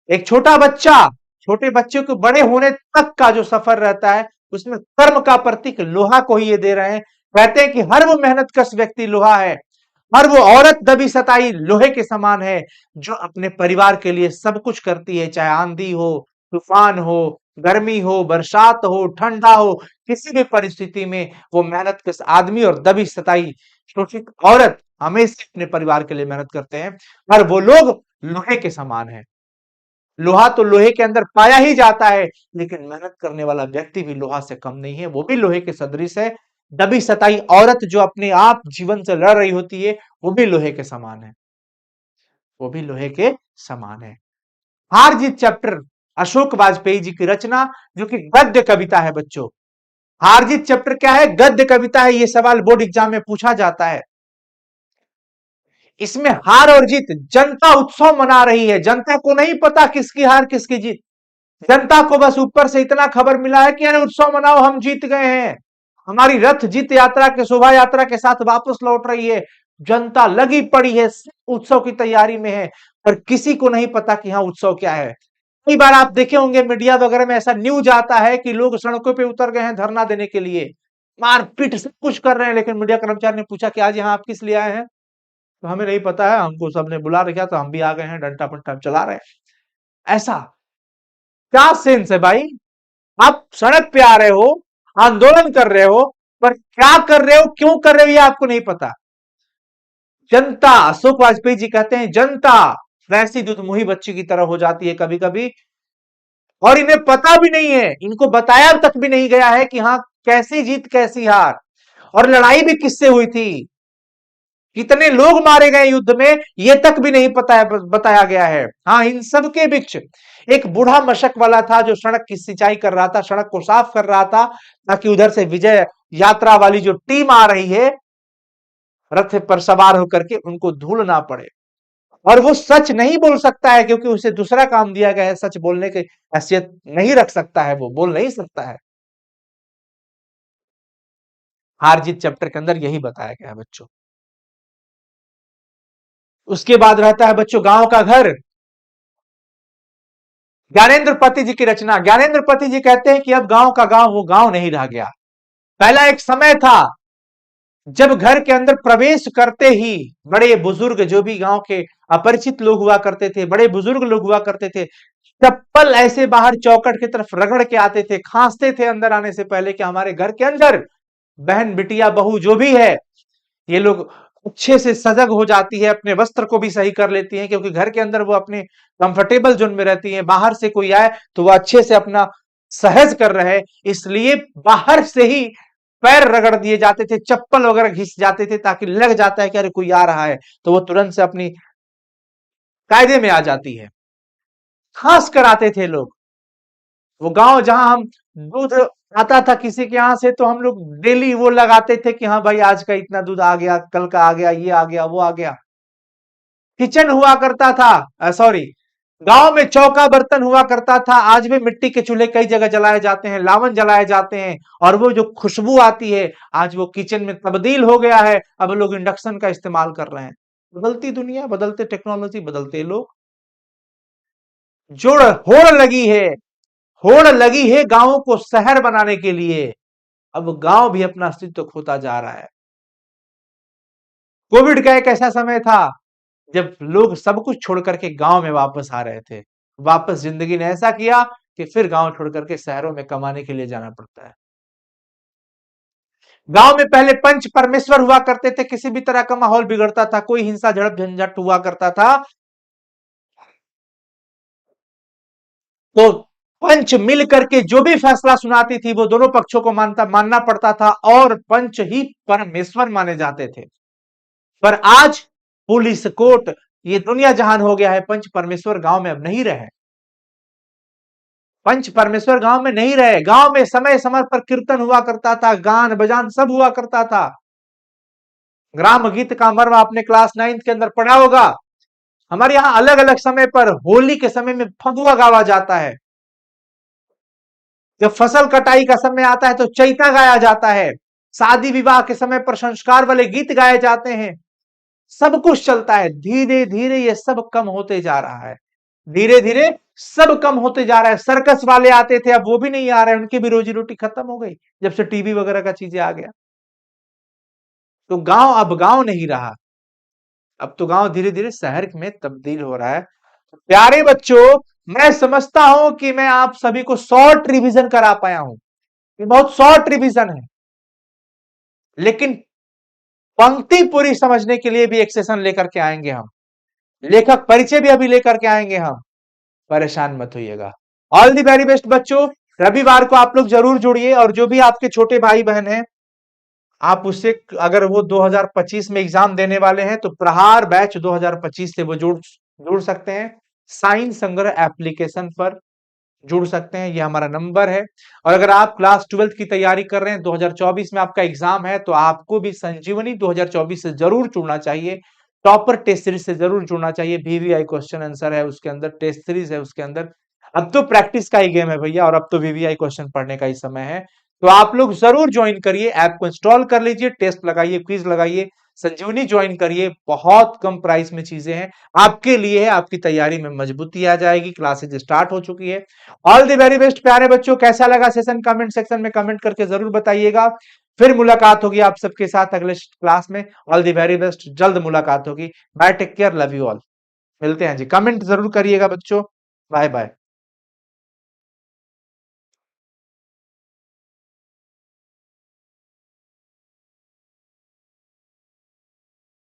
एक छोटा बच्चा, छोटे बच्चे को बड़े होने तक का जो सफर रहता है, उसमें कर्म का प्रतीक लोहा को ही ये दे रहे हैं। कहते हैं कि हर वो मेहनत कश व्यक्ति लोहा है, हर वो औरत दबी सताई लोहे के समान है, जो अपने परिवार के लिए सब कुछ करती है, चाहे आंधी हो, तूफान हो, गर्मी हो, बरसात हो, ठंडा हो, किसी भी परिस्थिति में वो मेहनत कश आदमी और दबी सताई शोषित औरत हमेशा अपने परिवार के लिए मेहनत करते हैं। पर वो लोग लोहे के समान है। लोहा तो लोहे के अंदर पाया ही जाता है, लेकिन मेहनत करने वाला व्यक्ति भी लोहा से कम नहीं है, वो भी लोहे के सदृश है। दबी सताई औरत जो अपने आप जीवन से लड़ रही होती है, वो भी लोहे के समान है, वो भी लोहे के समान है। हार जीत चैप्टर अशोक वाजपेयी जी की रचना, जो कि गद्य कविता है बच्चों। हार जीत चैप्टर क्या है? गद्य कविता है। ये सवाल बोर्ड एग्जाम में पूछा जाता है। इसमें हार और जीत, जनता उत्सव मना रही है, जनता को नहीं पता किसकी हार किसकी जीत। जनता को बस ऊपर से इतना खबर मिला है कि अरे उत्सव मनाओ, हम जीत गए हैं, हमारी रथ जीत यात्रा के शोभा यात्रा के साथ वापस लौट रही है। जनता लगी पड़ी है, उत्सव की तैयारी में है, पर किसी को नहीं पता कि हाँ उत्सव क्या है। कई बार आप देखे होंगे मीडिया वगैरह में ऐसा न्यूज आता है कि लोग सड़कों पे उतर गए हैं धरना देने के लिए, मारपीट सब कुछ कर रहे हैं, लेकिन मीडिया कर्मचारी ने पूछा कि आज यहाँ आप किस लिए आए हैं, तो हमें नहीं पता है, हमको सबने बुला रखा तो हम भी आ गए हैं, डंडा पंडा चला रहे हैं। ऐसा क्या सेंस है भाई? आप सड़क पे आ रहे हो, आंदोलन कर रहे हो, पर क्या कर रहे हो, क्यों कर रहे हो, ये आपको नहीं पता। जनता, अशोक वाजपेयी जी कहते हैं जनता वैसी दुधमुही बच्ची की तरह हो जाती है कभी कभी, और इन्हें पता भी नहीं है, इनको बताया तक भी नहीं गया है कि हाँ कैसी जीत कैसी हार, और लड़ाई भी किससे हुई थी, कितने लोग मारे गए युद्ध में, ये तक भी नहीं पता है, बताया गया है। हाँ, इन सब के बीच एक बूढ़ा मशक वाला था जो सड़क की सिंचाई कर रहा था, सड़क को साफ कर रहा था, ताकि उधर से विजय यात्रा वाली जो टीम आ रही है रथ पर सवार होकर के उनको धूल ना पड़े। और वो सच नहीं बोल सकता है क्योंकि उसे दूसरा काम दिया गया है, सच बोलने की हैसियत नहीं रख सकता है, वो बोल नहीं सकता है। हार जीत चैप्टर के अंदर यही बताया गया है बच्चों। उसके बाद रहता है बच्चों गांव का घर। ज्ञानेंद्र पति जी की रचना। ज्ञानेंद्र पति जी कहते हैं कि अब गांव का गांव वो गांव नहीं रह गया। पहला एक समय था जब घर के अंदर प्रवेश करते ही बड़े बुजुर्ग, जो भी गांव के अपरिचित लोग हुआ करते थे, बड़े बुजुर्ग लोग हुआ करते थे, चप्पल ऐसे बाहर चौकट की तरफ रगड़ के आते थे, खांसते थे अंदर आने से पहले कि हमारे घर के अंदर बहन बिटिया बहू जो भी है, ये लोग अच्छे से सजग हो जाती है, अपने वस्त्र को भी सही कर लेती है, क्योंकि घर के अंदर वो अपने कंफर्टेबल जोन में रहती है। बाहर से कोई आए तो वो अच्छे से अपना सहज कर रहे, इसलिए बाहर से ही पैर रगड़ दिए जाते थे, चप्पल वगैरह घिस जाते थे, ताकि लग जाता है कि अरे कोई आ रहा है, तो वो तुरंत से अपनी कायदे में आ जाती है। खास कर आते थे लोग। वो गांव जहां हम दूध आता था किसी के यहां से, तो हम लोग डेली वो लगाते थे कि हाँ भाई आज का इतना दूध आ गया, कल का आ गया, ये आ गया, वो आ गया। किचन हुआ करता था, सॉरी, गांव में चौका बर्तन हुआ करता था। आज भी मिट्टी के चूल्हे कई जगह जलाए जाते हैं, लावन जलाए जाते हैं, और वो जो खुशबू आती है आज वो किचन में तब्दील हो गया है। अब लोग इंडक्शन का इस्तेमाल कर रहे हैं। बदलती दुनिया, बदलते टेक्नोलॉजी, बदलते लोग। जोड़ होड़ लगी है, होड़ लगी है गांवों को शहर बनाने के लिए। अब गांव भी अपना अस्तित्व खोता जा रहा है। कोविड का एक ऐसा समय था जब लोग सब कुछ छोड़ करके गांव में वापस आ रहे थे। वापस जिंदगी ने ऐसा किया कि फिर गांव छोड़ करके शहरों में कमाने के लिए जाना पड़ता है। गांव में पहले पंच परमेश्वर हुआ करते थे, किसी भी तरह का माहौल बिगड़ता था, कोई हिंसा झड़प झंझट हुआ करता था, तो पंच मिल करके जो भी फैसला सुनाती थी वो दोनों पक्षों को मानना पड़ता था, और पंच ही परमेश्वर माने जाते थे। पर आज पुलिस कोर्ट, ये दुनिया जहान हो गया है, पंच परमेश्वर गांव में अब नहीं रहे। पंच परमेश्वर गांव में नहीं रहे। गांव में समय समय पर कीर्तन हुआ करता था, गान बजान सब हुआ करता था। ग्राम गीत का मर्म आपने क्लास 9th के अंदर पढ़ा होगा। हमारे यहां अलग अलग समय पर, होली के समय में फगुआ गावा जाता है, जब फसल कटाई का समय आता है तो चैता गाया जाता है, शादी विवाह के समय पर संस्कार वाले गीत गाए जाते हैं। सब कुछ चलता है। धीरे धीरे ये सब कम होते जा रहा है। धीरे धीरे सब कम होते जा रहा है। सर्कस वाले आते थे, अब वो भी नहीं आ रहे, उनकी भी रोजी रोटी खत्म हो गई जब से टीवी वगैरह का चीजें आ गया। तो गांव अब गांव नहीं रहा। अब तो गांव धीरे धीरे शहर में तब्दील हो रहा है। प्यारे बच्चों, मैं समझता हूं कि मैं आप सभी को शॉर्ट रिवीजन करा पाया हूं। ये बहुत शॉर्ट रिवीजन है, लेकिन पंक्ति पूरी समझने के लिए भी एक सेशन लेकर के आएंगे हम। लेखक परिचय भी अभी लेकर के आएंगे हम। परेशान मत होइएगा। ऑल दी वेरी बेस्ट बच्चों। रविवार को आप लोग जरूर जुड़िए, और जो भी आपके छोटे भाई बहन हैं, आप उससे, अगर वो 2025 में एग्जाम देने वाले हैं तो प्रहार बैच 2025 से वो जुड़ सकते हैं। साइन संग्रह एप्लीकेशन पर जुड़ सकते हैं, ये हमारा नंबर है। और अगर आप क्लास 12th की तैयारी कर रहे हैं, 2024 में आपका एग्जाम है, तो आपको भी संजीवनी 2024 से जरूर जुड़ना चाहिए। टॉपर टेस्ट सीरीज से जरूर जुड़ना चाहिए। वीवीआई क्वेश्चन आंसर है उसके अंदर, टेस्ट सीरीज है उसके अंदर। अब तो प्रैक्टिस का ही गेम है भैया, और अब तो वीवीआई क्वेश्चन पढ़ने का ही समय है। तो आप लोग जरूर ज्वाइन करिए, ऐप को इंस्टॉल कर लीजिए, टेस्ट लगाइए, क्विज लगाइए, संजीवनी ज्वाइन करिए। बहुत कम प्राइस में चीजें हैं आपके लिए, है आपकी तैयारी में मजबूती आ जाएगी। क्लासेज स्टार्ट हो चुकी है। ऑल द वेरी बेस्ट प्यारे बच्चों। कैसा लगा सेशन, कमेंट सेक्शन में कमेंट करके जरूर बताइएगा। फिर मुलाकात होगी आप सबके साथ अगले क्लास में। ऑल द वेरी बेस्ट, जल्द मुलाकात होगी। Bye, take care, love you all. मिलते हैं जी। कमेंट जरूर करिएगा बच्चों। Bye bye.